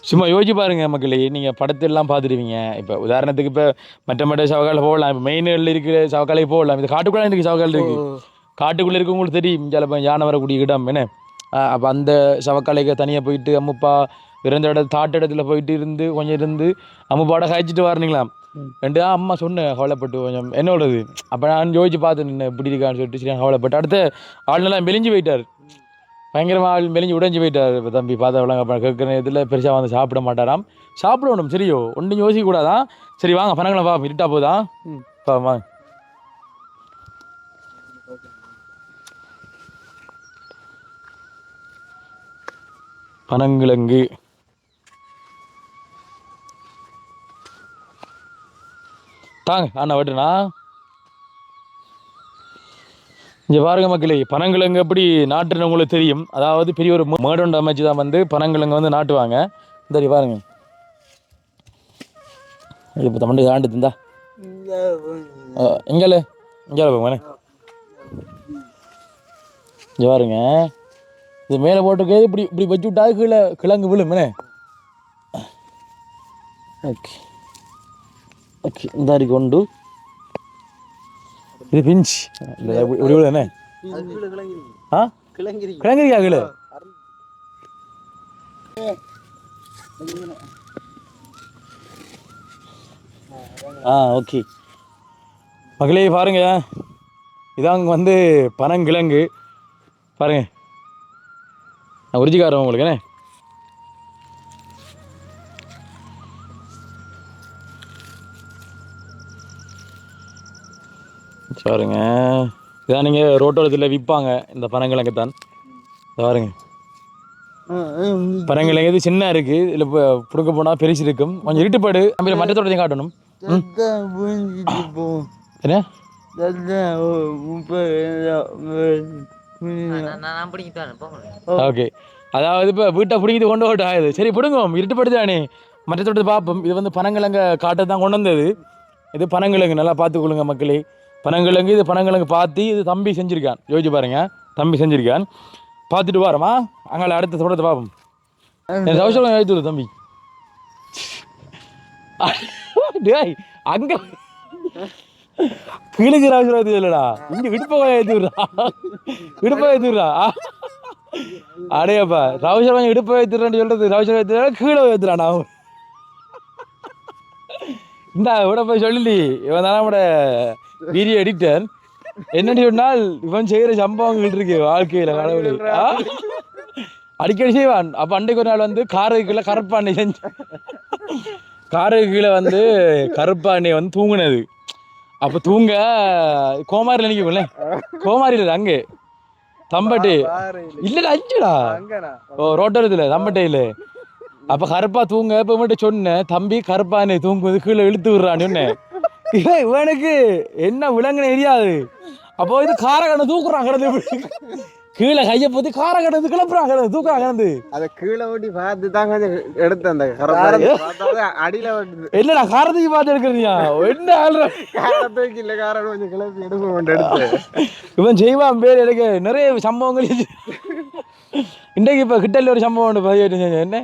சும்மா யோசிச்சு பாருங்க மக்களே, நீங்கள் படத்தெல்லாம் பார்த்துருவீங்க. இப்போ உதாரணத்துக்கு இப்போ மற்ற சவக்காலில் போகலாம். இப்போ மெயினில் இருக்கிற சவக்காலைக்கு போகலாம். இந்த காட்டுக்குள்ளே இன்றைக்கி சவக்கால் இருக்குது. காட்டுக்குள்ளே இருக்கவங்களுக்கு தெரியும் சில யானை வரக்கூடிய இடம் என்ன. அப்போ அந்த சவக்காலைக்கு தனியாக போயிட்டு அம்முப்பா இறந்த தாட்டு இடத்துல போயிட்டு இருந்து கொஞ்சம் இருந்து அம்முப்பாவோட காய்ச்சிட்டு வரணுங்களாம். ரெண்டு அம்மா சொன்னேன் கவலைப்பட்டு கொஞ்சம் என்னோடது. அப்போ நான் யோசிச்சு பார்த்து நின்று இப்படி இருக்கான்னு சொல்லிட்டு சரி கவலைப்பட்டு அடுத்த ஆள்நெல்லாம் மெலிஞ்சு போயிட்டார். பயங்கரமாக ஆள் மெலிஞ்சு உடைஞ்சு போயிட்டார். இப்போ தம்பி பார்த்தா விளங்க அப்புறம் கேட்குற நேரத்தில் பெருசாக வந்து சாப்பிட மாட்டாராம். சாப்பிடணும் சரியோ? ஒன்றும் யோசிக்கக்கூடாதான். சரி வாங்க பனங்களை வா இருட்டா போதான் வாங்க. பனங்கிழங்கு தாங்க அண்ணா வெட்டுண்ணா. இங்கே பாருங்க மக்களே, பனங்கிழங்கு எப்படி நாட்டுன்னு உங்களுக்கு தெரியும். அதாவது பெரிய ஒரு மேடொண்டு அமைச்சு தான் வந்து பனங்கிழங்கு வந்து நாட்டுவாங்க. சரி பாருங்க இப்போ தமிழ் ஆண்டு தந்தா எங்கே இங்கே போங்க. இங்கே பாருங்க இது மேலே போட்டுக்கு இப்படி இப்படி வச்சு விட்டா கீழே கிழங்கு விழுமே. ஓகே ஓகே இந்த அரிக்கு உண்டு. இது பிஞ்ச் இப்படி விழுதானே? ஆ கிழங்கிரிக்கா கீழே? ஓகே மகளே பாருங்க, இதாங்க வந்து பனங்கிழங்கு பாருங்க. நான் உறிஞ்சிக்காரன் உங்களுக்கு என்ன. பாருங்க இதான் நீங்கள் ரோட்டோரத்தில் விற்பாங்க இந்த பனங்கிழங்கு தான். பாருங்க பனங்கிழங்கு இது சின்ன இருக்குது. இதில் இப்போ பிடுங்க போனால் பெருசு இருக்கும். கொஞ்சம் இருட்டுப்பாடு நம்ம மற்ற தோட்டத்தையும் காட்டணும். என்ன ஓகே அதாவது இப்போ வீட்டை பிடிங்கிட்டு கொண்டு போட்டு ஆகுது. சரி பிடுங்குவோம் இருட்டுப்படுதானே. மற்ற தோட்டத்தை பார்ப்போம். இது வந்து பனங்கிழங்க காட்டை தான் கொண்டு வந்தது. இது பனங்கிழங்கு நல்லா பார்த்துக்கொள்ளுங்க மக்களே. பனங்கிழங்கு இது பனங்கிழங்கு பார்த்து இது தம்பி செஞ்சுருக்கான். யோசிச்சு பாருங்க தம்பி செஞ்சுருக்கான். பார்த்துட்டு வாரமா அங்கே அடுத்த தோட்டத்தை பார்ப்போம். அவசரம் எழுத்துரு தம்பி. டேய் அங்கே கீழே அவசரம் இல்லைடா, இங்கே விடுப்பா ஏற்றுடுறா விடுப்பா ஏற்றுடுறா. அடையப்பா ரவுசரம் இடுப்பை ஏற்றுறான்னு சொல்றது ரவுசரம் ஏற்றுறா கீழே ஏற்றுறான். நான் இந்த விட போய் சொல்லி இவன் தானே நம்மட வீடியோ எடிட்டர். என்னன்னு சொன்னால் இவன் செய்கிற சம்பவங்கள் இருக்கு வாழ்க்கையில் கடவுளை அடிக்கடி செய்வான். அப்போ அன்றைக்கு ஒரு நாள் வந்து காருக்கு கீழே கருப்பாண்ணை செஞ்சு காருக்கு கீழே வந்து கருப்பாண்ணை வந்து தூங்குனது. அப்போ தூங்க கோமாரியில் நினைக்கல கோமாரியில் அங்கே தம்பட்டு இல்லைடா அஞ்சுடா ரோட்டோரத்தில் தம்பட்டையில். அப்போ கருப்பா தூங்க இப்போ மட்டும் சொன்னேன் தம்பி கருப்பானே தூங்குவது கீழே இழுத்து விடுறான்னு சொன்னேன். இவனுக்கு என்ன விலங்குன்னு தெரியாது. அப்போ இது காரக்கடை தூக்குறான் கிடந்து கீழே கையை பற்றி காரக்கடை கிளப்புறான் கிடந்து தூக்குறான் கிடந்து.
அதை கீழே ஓட்டி பார்த்து தாங்க எடுத்தேன். அந்த அடியில்
என்னடா காரத்துக்கு பார்த்து எடுக்கிறீங்க என்ன
காரத்துக்கு இல்லை காரம் கொஞ்சம் கிளப்பி எடுப்போம் எடுத்து
இவன் செய்வான் பேர் எனக்கு நிறைய சம்பவங்கள். இன்றைக்கு இப்போ கிட்டல ஒரு சம்பவம் ஒன்று பதிவேற்றம் செஞ்சேன். என்ன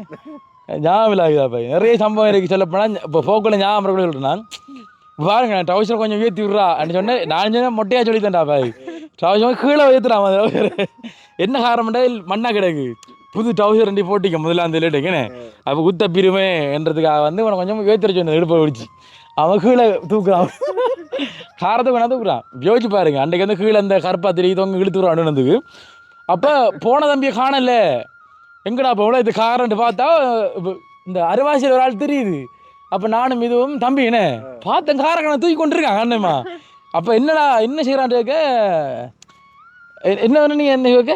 ஞாபகம் ஆகுதா பை நிறைய சம்பவம் இருக்குது. சொல்லப்போனால் இப்போ போக்கில் ஞாபகம் சொல்கிறேன் நான். பாருங்க நான் ட்ரௌசர் கொஞ்சம் உயர்த்தி விட்றா அப்படின்னு சொன்னேன். நான் சொன்னேன் மொட்டையாக சொல்லித்தேன்டா பாய் ட்ரௌசர் கீழே உயர்த்துறான். என்ன காரணம்டா மண்ணா கிடக்கு புது டவுசர் ரெண்டு போட்டிக்க முதல்ல அந்த லேட்டுங்கண்ணே அப்போ குத்த பிரிமே என்றதுக்காக வந்து உனக்கு கொஞ்சம் வேத்திர சொன்ன இடுப்பை பிடிச்சி அவன் கீழே தூக்குறான் காரத்தை கொண்டா தூக்குறான் யோசிச்சு பாருங்க அன்றைக்கு வந்து கீழே அந்த கருப்பாத்திரி தொங்க இழுத்துறான் அண்ணனுக்கு அப்போ போன தம்பியை காணல எங்கடா போகல இது காரன்ட்டு பார்த்தா இந்த அரைவாசியில் ஒரு ஆள் தெரியுது அப்போ நானும் இதுவும் தம்பி என்ன பார்த்தேன் காரக்கணை தூக்கி கொண்டிருக்காங்க அண்ணம்மா அப்போ என்னடா என்ன செய்கிறான்ட்டு கேட்க என்ன வேணும் நீங்கள் என்ன கேட்க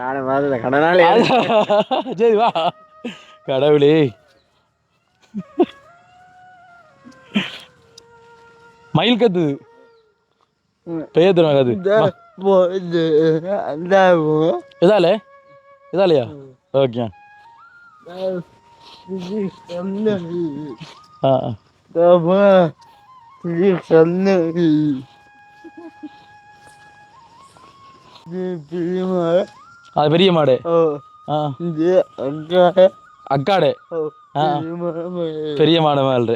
நானே மாதிரி கடனாளி
சரி வா கடவுளே மயில் கத்துது பெய்யத்துறோம் கத்து இதாலே இதாலையா ஓகே அது பெரிய மாடு அக்காடு பெரிய மாடு மேல்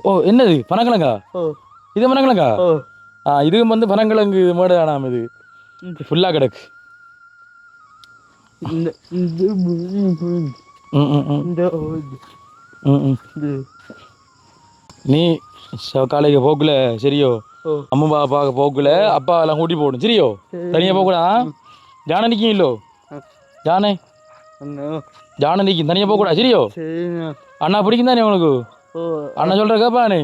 ஓ என்னது பனங்கிழங்கா இது பனங்கிழங்கா இதுவும் வந்து பனங்கிழங்கு மாடு ஆனாம இது ஃபுல்லா கிடக்கு நீ காலைக்கு போக்குல சரியோ அம்மா பார்க்க போக்குல அப்பா எல்லாம் கூட்டி போகணும் சரியோ தனியா போகக்கூடா ஜான நிற்கும் இல்லோ ஜானே ஜான நிற்கும் தனியா போகக்கூடா சரியோ அண்ணா பிடிக்கும் தானே உனக்கு அண்ணா சொல்ற கேப்பானே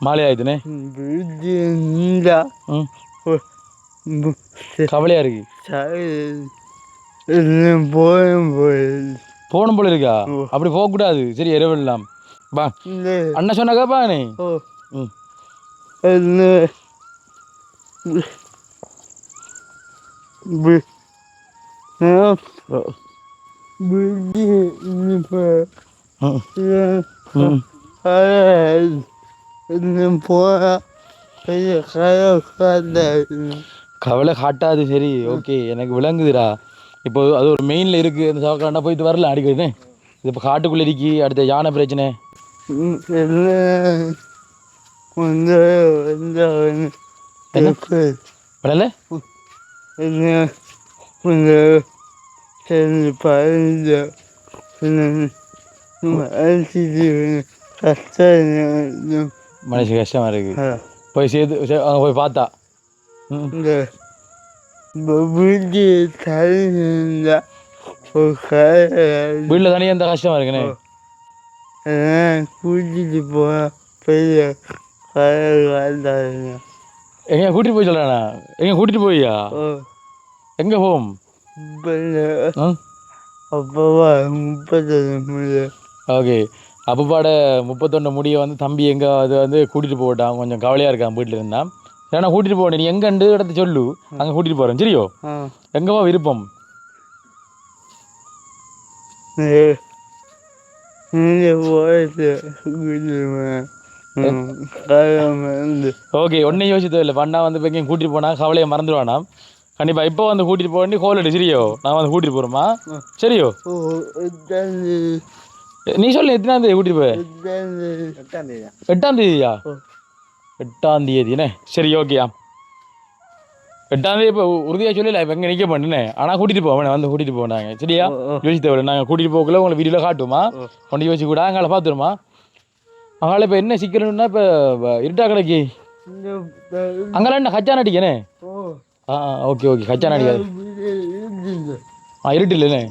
மாலை ஆயிடுனே கவலையா இருக்கு போகணும் போல இருக்கா அப்படி போக கூடாது சரி இரவு இல்லாம் பா அண்ணா சொன்ன கேப்பானே கவலை காட்டாது சரி ஓகே எனக்கு விளங்குதுடா இப்போ அது ஒரு மெயினில் இருக்குது இந்த சவக்காண்டா போயிட்டு வரல அடிக்கிறது இது இப்போ காட்டுக்குள்ளே இருக்கி அடுத்த யானை பிரச்சனை படல மனசு கஷ்டமா இருக்கு போய் சேர்த்து அங்கே போய் பார்த்தா வீட்டில் தனியாக எந்த கஷ்டமா இருக்குண்ணே
கூட்டிட்டு போன
எங்க கூட்டிட்டு போய் சொல்றானா எங்க கூட்டிட்டு போய்யா எங்க போவோம்
அப்பவா 31
ஓகே அப்பப்பாட 31 முடிய வந்து தம்பி எங்க அது வந்து கூட்டிட்டு போட்டான் கொஞ்சம் கவலையா இருக்கான் வீட்டில் இருந்தான் ஏன்னா கூட்டிட்டு போனேன் நீ எங்க கண்டு இடத்த சொல்லு அங்கே கூட்டிட்டு போறேன் சரியோ எங்கவா விருப்பம் ஓகே ஒன்னும் யோசித்தது இல்லை பண்ணா வந்து இப்போ எங்கேயும் கூட்டிட்டு போனா கவலையை மறந்துடுவானா கண்டிப்பா இப்போ வந்து கூட்டிட்டு போக வேண்டி கோல் சரியோ நான் வந்து கூட்டிட்டு போறோமா சரியோ நீ சொல்லு எத்தனாம் தேதி கூட்டிட்டு போய் 8ஆம் தேதியா 8ஆம் தேதி என்ன சரி ஓகேயா 8ஆம் தேதி இப்போ உறுதியாக சொல்லல இப்போ எங்கே நிற்க பண்ணுனே ஆனால் கூட்டிட்டு போவேன் வந்து கூட்டிட்டு போனாங்க சரியா யோசித்தவரை நாங்கள் கூட்டிட்டு போகல உங்களை வீடியோவில் காட்டுவோமா ஒன்று யோசிச்சு கூட அங்கால பார்த்துருமா அங்கால இப்போ என்ன சிக்கணும்னா இப்போ இருட்டா கடைக்கு அங்கெல்லாம் என்ன கச்சான் அடிக்கனே ஓகே ஓகே கச்சான் அடிக்காது இருட்டு இல்லைண்ணே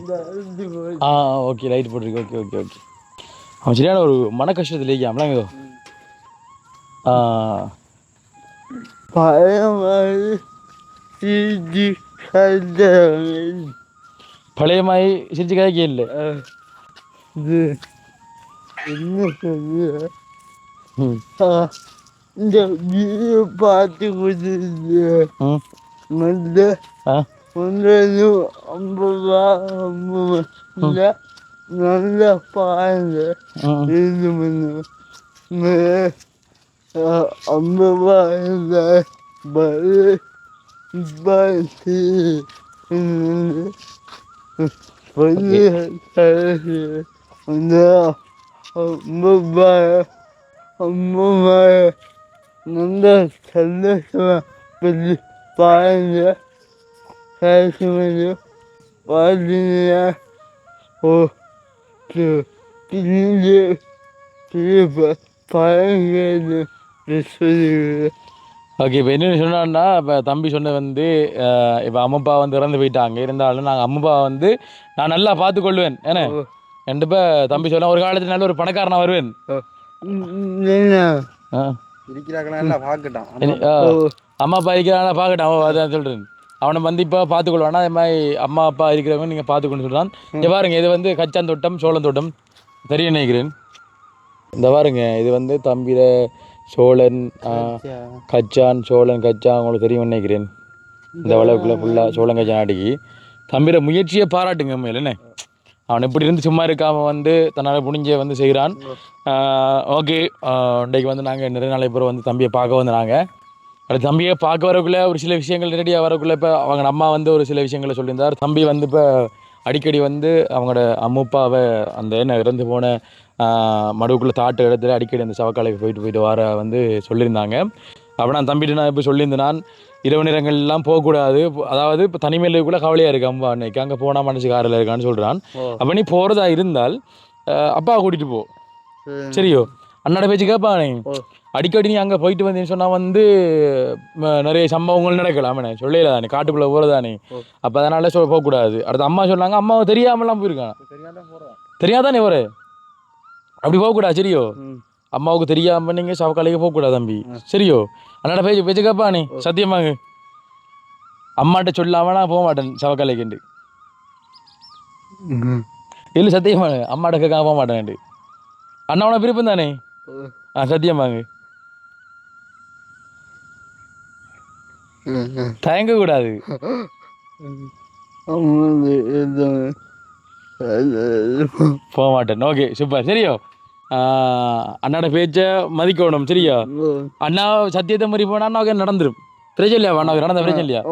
ஓகே லைட் போட்டிருக்கு ஓகே ஓகே ஓகே அவன் சரியான ஒரு மன கஷ்டத்தில் இருக்காமலாம் ஏதோ பழைய மாதிரி சிரிச்சு கதைக்க இல்லை
இந்த வீடியோ பார்த்து கொடுத்து நல்ல பாருங்க இது பண்ணு 50 ரூபாய் பாசி பள்ளி அந்த அம்மா அம்மா நல்ல சந்தோஷமா பள்ளி பாருங்க காசு பாருங்க ஓ பாருங்க சொல்லுங்க.
ஓகே இப்போ என்ன சொன்னான்னா இப்போ தம்பி சொன்னது வந்து இப்போ அம்மப்பா வந்து இறந்து போயிட்டாங்க இருந்தாலும் நாங்கள் அம்மப்பா வந்து நான் நல்லா பார்த்துக்கொள்வேன் ஏன்னா கண்டிப்பா தம்பி சொன்ன ஒரு காலத்துல நல்ல ஒரு பணக்காரனா வருவேன் அம்மா அப்பா இருக்கிறாங்களா பார்க்கட்டான் அதான் சொல்கிறேன் அவனை வந்து இப்போ பார்த்துக்கொள்வானா அதே மாதிரி அம்மா அப்பா இருக்கிறவங்க நீங்கள் பார்த்துக்கொண்டு சொல்கிறான் இங்கே பாருங்க இது வந்து கச்சான் தோட்டம் சோளம் தோட்டம் தெரிய நினைக்கிறேன் இந்த பாருங்க இது வந்து தம்பியில சோழன் கச்சான் சோழன் கச்சான் உங்களுக்கு தெரியும் நினைக்கிறேன் இந்த வளவுக்குள்ள ஃபுல்லாக சோழன் கச்சான் அடிக்கி தம்பியோட முயற்சியை பாராட்டுங்க உண்மையில் என்ன அவன் இப்படி இருந்து சும்மா இருக்காமல் வந்து தன்னால் புனிஞ்ச வந்து செய்கிறான் ஓகே இன்றைக்கு வந்து நாங்கள் நிறைய நாளை பிறகு வந்து தம்பியை பார்க்க வந்து நாங்கள் அது தம்பியை பார்க்க வரக்குள்ளே ஒரு சில விஷயங்கள் ரெடியாக வரக்குள்ளே இப்போ அவங்க அம்மா வந்து ஒரு சில விஷயங்களை சொல்லியிருந்தார் தம்பி வந்து இப்போ அடிக்கடி வந்து அவங்களோட அம்முப்பாவை அந்த என்ன இறந்து போன மடுவுக்குள்ளே தாட்டு இடத்துல அடிக்கடி அந்த சவக்காலைக்கு போயிட்டு வர வந்து சொல்லியிருந்தாங்க அப்போ நான் தம்பிட்டு நான் இப்போ சொல்லியிருந்தேன் நான் இரவு நேரங்கள்லாம் போகக்கூடாது அதாவது இப்போ தனிமையில் கூட கவலையாக இருக்கு அம்மா அன்னைக்கு அங்கே போனால் மனசு காரில் இருக்கான்னு சொல்கிறான் அப்போ நீ போகிறதா இருந்தால் அப்பா கூட்டிகிட்டு போ சரியோ அண்ணாட பேச்சு கேட்பானே அடிக்கடி நீ அங்கே போயிட்டு வந்தேன்னு சொன்னால் வந்து நிறைய சம்பவங்கள் நடக்கலாம் அவனே சொல்லல தானே காட்டுக்குள்ளே போகிறதானே அப்போ அதனால போகக்கூடாது அடுத்து அம்மா சொன்னாங்க அம்மாவை தெரியாமலாம் போயிருக்கான் தெரியாதானே ஒரு அப்படி போகக்கூடாது சரியோ அம்மாவுக்கு தெரியாமல் நீங்கள் சவக்காலைக்கு போகக்கூடாது தம்பி சரியோ அண்ணாட பேச்சு கேட்பானே சத்தியமாங்க அம்மாட்ட சொல்லாம நான் போக மாட்டேன் சவக்காலைக்குண்டு இல்லை சத்தியமாங்க அம்மாட்ட கேட்காம போக மாட்டேன் அண்ணாவோட விருப்பம் தானே சத்தியமாங்க தயங்க கூடாது போக மாட்டேன் ஓகே சூப்பர் சரியோ அண்ணாட பேச்சை மதிக்கணும் சரியா அண்ணா சத்தியத்தை மாதிரி போனா அண்ணாவுக்கு நடந்துடும் பிரச்சனை இல்லையா அண்ணாவுக்கு நடந்த பிரச்சனை இல்லையா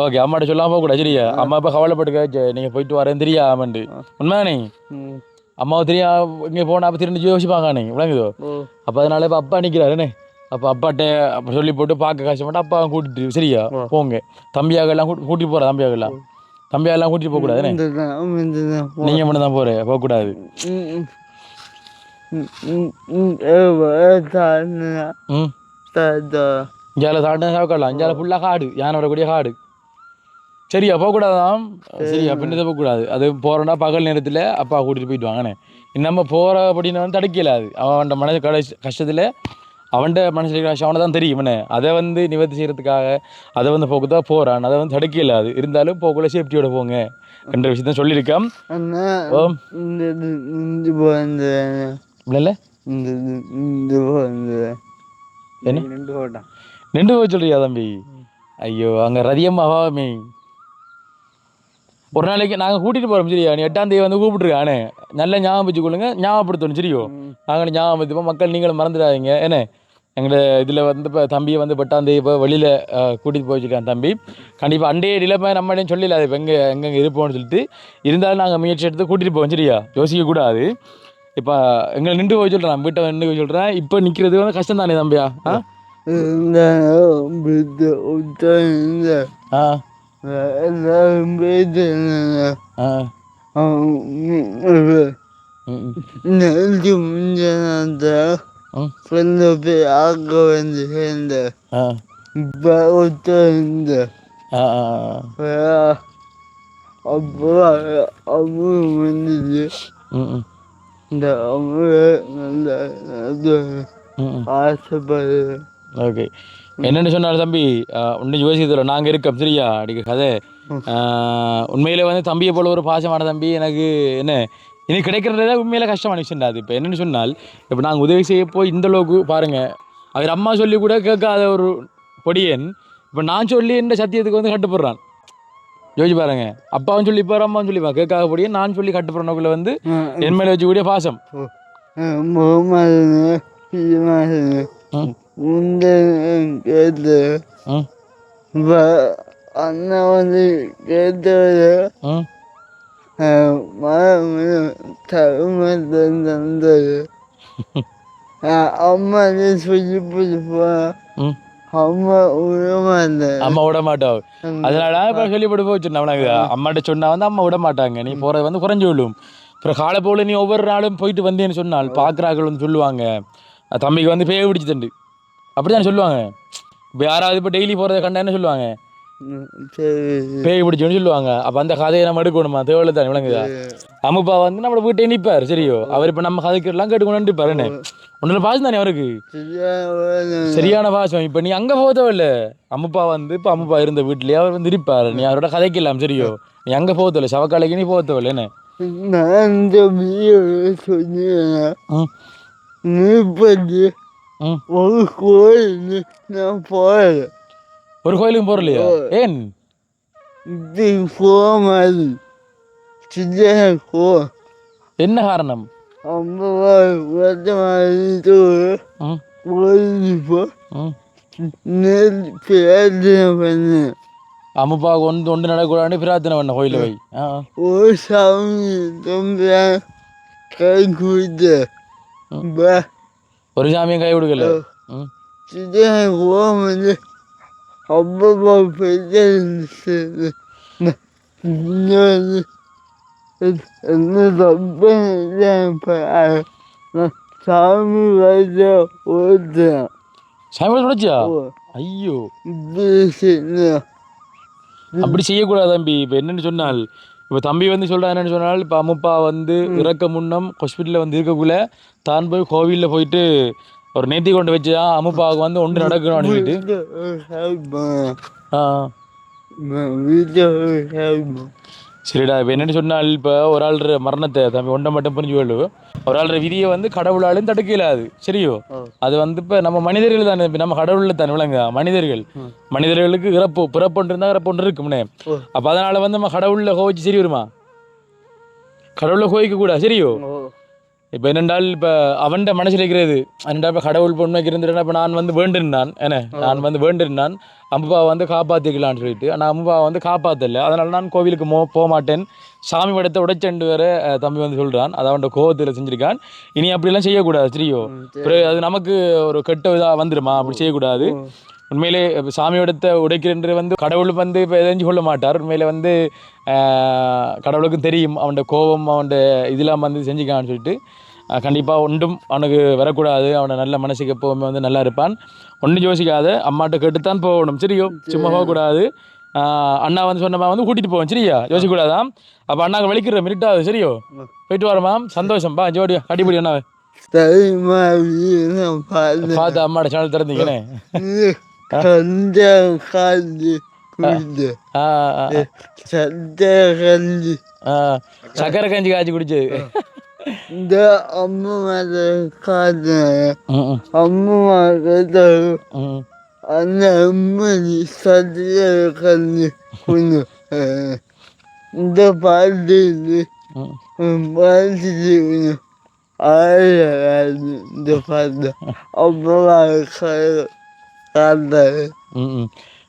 ஓகே அம்மாட்ட சொல்லாம போகக்கூடாது சரியா அம்மா இப்போ கவலைப்பட்டுக்க நீங்கள் போயிட்டு வரேன் தெரியா ஆமாண்டு உண்மையானே அம்மாவை தெரியா இங்கே போனால் அப்போ திரும்பி யோசிப்பாங்க விளங்குதோ அப்போ அதனால இப்போ அப்பா நிற்கிறாருண்ணே அப்போ அப்பாட்ட அப்போ சொல்லி போட்டு பார்க்க கஷ்டப்பட்டு அப்பா கூட்டிட்டு சரியா போங்க தம்பியாகலாம் கூட்டிட்டு போகிற தம்பியாகலாம் கூட்டிட்டு போகக்கூடாதுண்ணே நீங்கள் மட்டும் தான் போகிற போகக்கூடாது இஞ்சால சாப்பிட்டு சாப்பிடலாம் இஞ்சால ஃபுல்லாக காடு யானை வரக்கூடிய காடு சரியா போகக்கூடாதான் சரியா பின்னதை போகக்கூடாது அது போகிறோன்னா பகல் நேரத்தில் அப்பா கூட்டிகிட்டு போயிட்டு வாங்கண்ணே நம்ம போகிற அப்படின்னு வந்து தடுக்கல அது அவன் மனசு கஷ்டத்தில் அவன்கிட்ட மனசில் கஷ்டம் அவனை தான் தெரியும் என்ன அதை வந்து நிவர்த்தி செய்கிறதுக்காக அதை வந்து போக்கு தான் போகிறான் அதை வந்து தடுக்கல அது இருந்தாலும் போகக்குள்ள சேஃப்டியோட போங்க என்ற விஷயத்தான் சொல்லியிருக்கேன் இல்லை நின்று போக சொல்றியா தம்பி ஐயோ அங்கே ரதியம்மாவாமே ஒரு நாளைக்கு நாங்கள் கூட்டிகிட்டு போகிறோம் சரியா நீ 8ஆம் தேதி வந்து கூப்பிட்டுருக்கானே நல்லா ஞாபகம் வச்சுக்கொள்ளுங்க ஞாபகப்படுத்தணும் சரியோ நாங்கள் ஞாபகம் வச்சுப்போம் மக்கள் நீங்களும் மறந்துடாதீங்க என்ன எங்களை இதில் வந்து இப்போ தம்பியை வந்து 8ஆம் தேதி இப்போ வெளியில் கூட்டிகிட்டு போயிட்டுருக்கான் தம்பி கண்டிப்பாக அண்டே நிலைமை நம்மளையும் சொல்லல அது இப்போ எங்கெங்கே இருப்போம்னு சொல்லிட்டு இருந்தாலும் நாங்கள் முயற்சி எடுத்து கூட்டிகிட்டு போவோம் சரியா யோசிக்கக்கூடாது இப்போ எங்களை நின்று போய் சொல்கிறேன் வீட்டை நின்று போய் சொல்கிறேன் இப்போ நிற்கிறது வந்து கஷ்டம் தானே தம்பியா ஓகே என்னென்னு சொன்னாலும் தம்பி ஒன்றும் யோசிக்கல நாங்கள் இருக்கோம் சரியா அடிக்க கதை உண்மையிலே வந்து தம்பியை போல ஒரு பாசமான தம்பி எனக்கு என்ன இனி கிடைக்கிறதே உண்மையில கஷ்டமான விஷயம் அது இப்போ என்னென்னு சொன்னால் இப்போ நாங்கள் உதவி செய்ய போய் இந்த அளவுக்கு பாருங்கள் அவர் அம்மா சொல்லி கூட கேட்காத ஒரு பொடியன் இப்போ நான் சொல்லி இந்த சத்தியத்துக்கு வந்து கட்டுப்படுறான் யோசிச்சு பாருங்க அப்பாவும் சொல்லிப்பார் அம்மாவும் சொல்லிப்பா கேட்காத பொடியன் நான் சொல்லி கட்டுப்படுறவங்களை வந்து என் மேலே வச்சுக்கூடிய பாசம்
கேட்டு
ம்
அண்ணன் வந்து கேட்டது
ம்
தந்தது அம்மா சொல்லி போட்டுப்பா
ம்
அம்மா விடமாட்டேன்
அம்மா விட மாட்டாவு அதனால இப்போ சொல்லிப்பட்டு போச்சு நம்மளுக்கு அம்மாட்ட சொன்னா வந்து அம்மா விட மாட்டாங்க நீ போறது வந்து குறைஞ்சு விடும் அப்புறம் காலை போல நீ ஒவ்வொரு நாளும் போயிட்டு வந்தேன்னு சொன்னால் பார்க்குறார்கள் வந்து சொல்லுவாங்க தம்பிக்கு வந்து பேய் பிடிச்சி தண்டு அப்படிதான் சொல்லுவாங்க இப்போ யாராவது இப்போ டெய்லி போகிறத கண்டா என்ன சொல்லுவாங்க பேய் பிடிச்சோன்னு சொல்லுவாங்க அப்போ அந்த கதையை நம்ம எடுக்கணுமா தேவையில்ல தான் விளங்குதா அம்முப்பா வந்து நம்மளோட வீட்டை நிற்பார் சரியோ அவர் இப்போ நம்ம கதைக்கெல்லாம் கேட்டுக்கொண்டு நிற்பார் என்ன ஒன்றில் பாசம் தானே அவருக்கு சரியான பாசம் இப்போ நீ அங்கே போக தேவையில்ல அம்முப்பா வந்து இப்போ அம்முப்பா இருந்த வீட்லேயே அவர் வந்து இருப்பார் நீ அவரோட கதைக்கலாம் சரியோ நீ அங்கே போக தேவையில்ல சவக்காலைக்கு நீ போக தேவையில்ல என்ன
நான் இந்த சொன்னேன் நீ பண்ணி ஒரு கோயில் நான் போகல
ஒரு கோயிலுக்கும் போகிறலையா ஏன்
இது போக மாதிரி சின்ன
என்ன காரணம்
அம்மா மாதிரி கோயில் போ பிரார்த்தனை பண்ணேன்
அம்முப்பாவுக்கு ஒன்று நடக்கூடாது பிரார்த்தனை பண்ண கோயிலில் போய்
ஒரு சாமி தம்பியான் கை கொடுத்த
ஒரு சாமியும் கை கொடுக்கல
சின்ன வந்து அப்பா பெரிய என்ன தப்பு சாமி வயச ஓடுறேன்
சாமி உடைச்சியா ஐயோ
இப்படி
அப்படி செய்யக்கூடாது தம்பி இப்போ என்னென்னு சொன்னால் இப்போ தம்பி வந்து சொல்கிறா என்னென்னு சொன்னால் இப்போ அம்முப்பா வந்து இறக்க முன்னம் ஹாஸ்பிட்டலில் வந்து இருக்கக்குள்ள தான் போய் கோவிலில் போயிட்டு ஒரு நேர்த்தி கொண்டு வச்சா அம்முப்பாவுக்கு வந்து ஒன்று நடக்கணும்னு சொல்லிட்டு சரிடா இப்போ என்னென்னு சொன்னால் இப்போ ஒரு ஆள் மரணத்தை தம்பி ஒன்றை மட்டும் புரிஞ்சு கொள்ளு ஒரு ஆள் விதியை வந்து கடவுளாலும் தடுக்க இயலாது சரியோ அது வந்து இப்போ நம்ம மனிதர்கள் தானே இப்போ நம்ம கடவுளில் தானே விளங்க மனிதர்களுக்கு பிறப்பொன்று இருந்தால் இறப்பொன்று இருக்கும்னே அப்போ அதனால் வந்து நம்ம கடவுளில் கோவிச்சு சரி வருமா கடவுளில் கோவிக்க கூடாது சரியோ இப்போ என்னென்றால் இப்போ அவன்கிட்ட மனசில் இருக்கிறது என்னென்னா இப்போ கடவுள் பொண்ணுக்கு இருந்துட்டா இப்போ நான் வந்து வேண்டினான் நான் வந்து வேண்டினான் அம்பாவை வந்து காப்பாற்றிக்கலான்னு சொல்லிட்டு ஆனால் அம்பாவை வந்து காப்பாற்றலை அதனால் நான் கோவிலுக்கு போக மாட்டேன் சாமி படத்தை உடைச்சண்டு வேற தம்பி வந்து சொல்கிறான் அதை அவன்கிட்ட கோவத்தில் செஞ்சுருக்கான் இனி அப்படிலாம் செய்யக்கூடாது சரியோ அது நமக்கு ஒரு கெட்ட இதாக வந்துடுமா அப்படி செய்யக்கூடாது உண்மையிலே இப்போ சாமியோடத்தை உடைக்கிறன்ற வந்து கடவுள் வந்து இப்போ எதைஞ்சு கொள்ள மாட்டார் உண்மையிலே வந்து கடவுளுக்கும் தெரியும் அவனோட கோபம் அவனோட இதெல்லாம் வந்து செஞ்சுக்கான்னு சொல்லிட்டு கண்டிப்பாக ஒன்றும் அவனுக்கு வரக்கூடாது அவனை நல்ல மனசுக்கு எப்போவுமே வந்து நல்லா இருப்பான் ஒன்றும் யோசிக்காத அம்மாட்ட கேட்டுத்தான் போகணும் சரியோ சும்மா போகக்கூடாது அண்ணா வந்து சொன்னமா வந்து கூட்டிகிட்டு போவோம் சரியா யோசிக்கக்கூடாதான் அப்போ அண்ணாங்க வலிக்கிற மிரிட்டாது சரியோ போயிட்டு வரமா சந்தோஷம் பா ஜோடியா கட்டிப்படி அண்ணாவை பார்த்து அம்மாட்ட சேனல் திறந்தீங்கண்ணே சக்கரை கஞ்சி காய்ச்சி குடிச்சது
இந்த அம்மா காது அம்மா அந்த அம்மனி சத்திய கஞ்சி கொண்டு இந்த பாட்டு பாட்டு இந்த பாட்டு அம்மா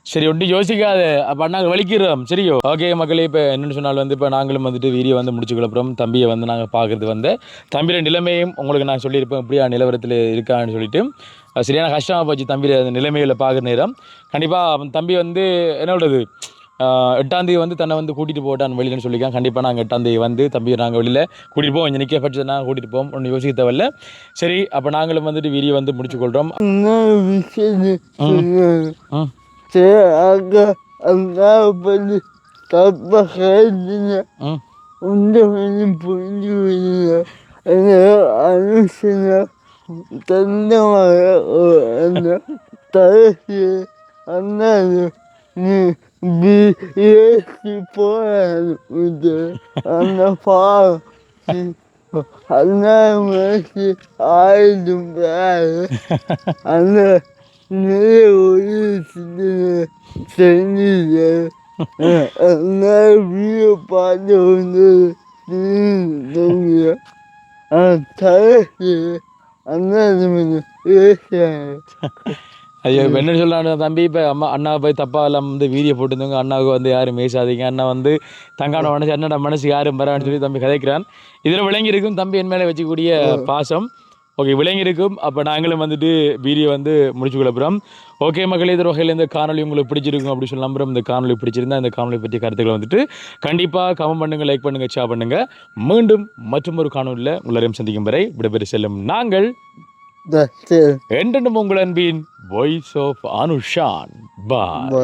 சரி ஒன்று யோசிக்காது அப்போ நாங்கள் வலிக்கிறோம் சரியோ ஓகே மக்களே இப்போ என்னென்னு சொன்னாலும் வந்து இப்போ நாங்களும் வந்துட்டு வீடியோ வந்து முடிச்சுக்கலப்புறம் தம்பியை வந்து நாங்கள் பார்க்குறது வந்து தம்பியோட நிலைமையும் உங்களுக்கு நான் சொல்லியிருப்பேன் இப்படியா நிலவரத்தில் இருக்கான்னு சொல்லிட்டு சரியான கஷ்டமாக போச்சு தம்பியோட அந்த நிலைமைகளை பார்க்குற நேரம் கண்டிப்பாக தம்பி வந்து என்னோடது 8ஆம் தேதி வந்து தன்னை வந்து கூட்டிகிட்டு போட்டான் வெளியிலன்னு சொல்லியிருக்கான் கண்டிப்பாக நாங்கள் 8ஆம் தேதி வந்து தம்பியை நாங்கள் வெளியில் கூட்டிகிட்டு போவோம் இங்கே நிற்க பட்சத்தை நாங்கள் கூட்டிகிட்டு போவோம் ஒன்று யோசிக்க தேவையில்ல சரி அப்போ நாங்களும் வந்துட்டு வீடியோ வந்து முடிச்சுக்கொள்கிறோம் ஐயோ இப்போ என்ன சொல்லலாம்னு தம்பி இப்போ அம்மா அண்ணாவை போய் தப்பா எல்லாம் வந்து வீடியோ போட்டுருந்தவங்க அண்ணாவுக்கு வந்து யாரும் பேசாதீங்க அண்ணா வந்து தங்கான மனசு அண்ணா மனசு யாரும் வரான்னு சொல்லி தம்பி கதைக்கிறான் இதில் விளங்கி இருக்கும் தம்பி என் மேலே வச்சுக்கூடிய பாசம் ஓகே விளங்கி இருக்கும் அப்போ நாங்களும் வந்துட்டு வீடியோ வந்து முடிச்சு கொள்ளப்புறோம் ஓகே மக்களே இந்த வகையில் இந்த காணொலி உங்களுக்கு பிடிச்சிருக்கும் அப்படி சொல்லி நம்புறோம் இந்த காணொலி பிடிச்சிருந்தா இந்த காணொலி பற்றி கருத்துக்களை வந்துட்டு கண்டிப்பாக கமெண்ட் பண்ணுங்கள் லைக் பண்ணுங்கள் ஷேர் பண்ணுங்கள் மீண்டும் மற்றும் ஒரு காணொலியில் உங்களையும் சந்திக்கும் வரை விடைபெற்று செல்லும் நாங்கள் என்றும் உங்கள் அன்பின் வாய்ஸ் ஆஃப் அனுஷான் பாய்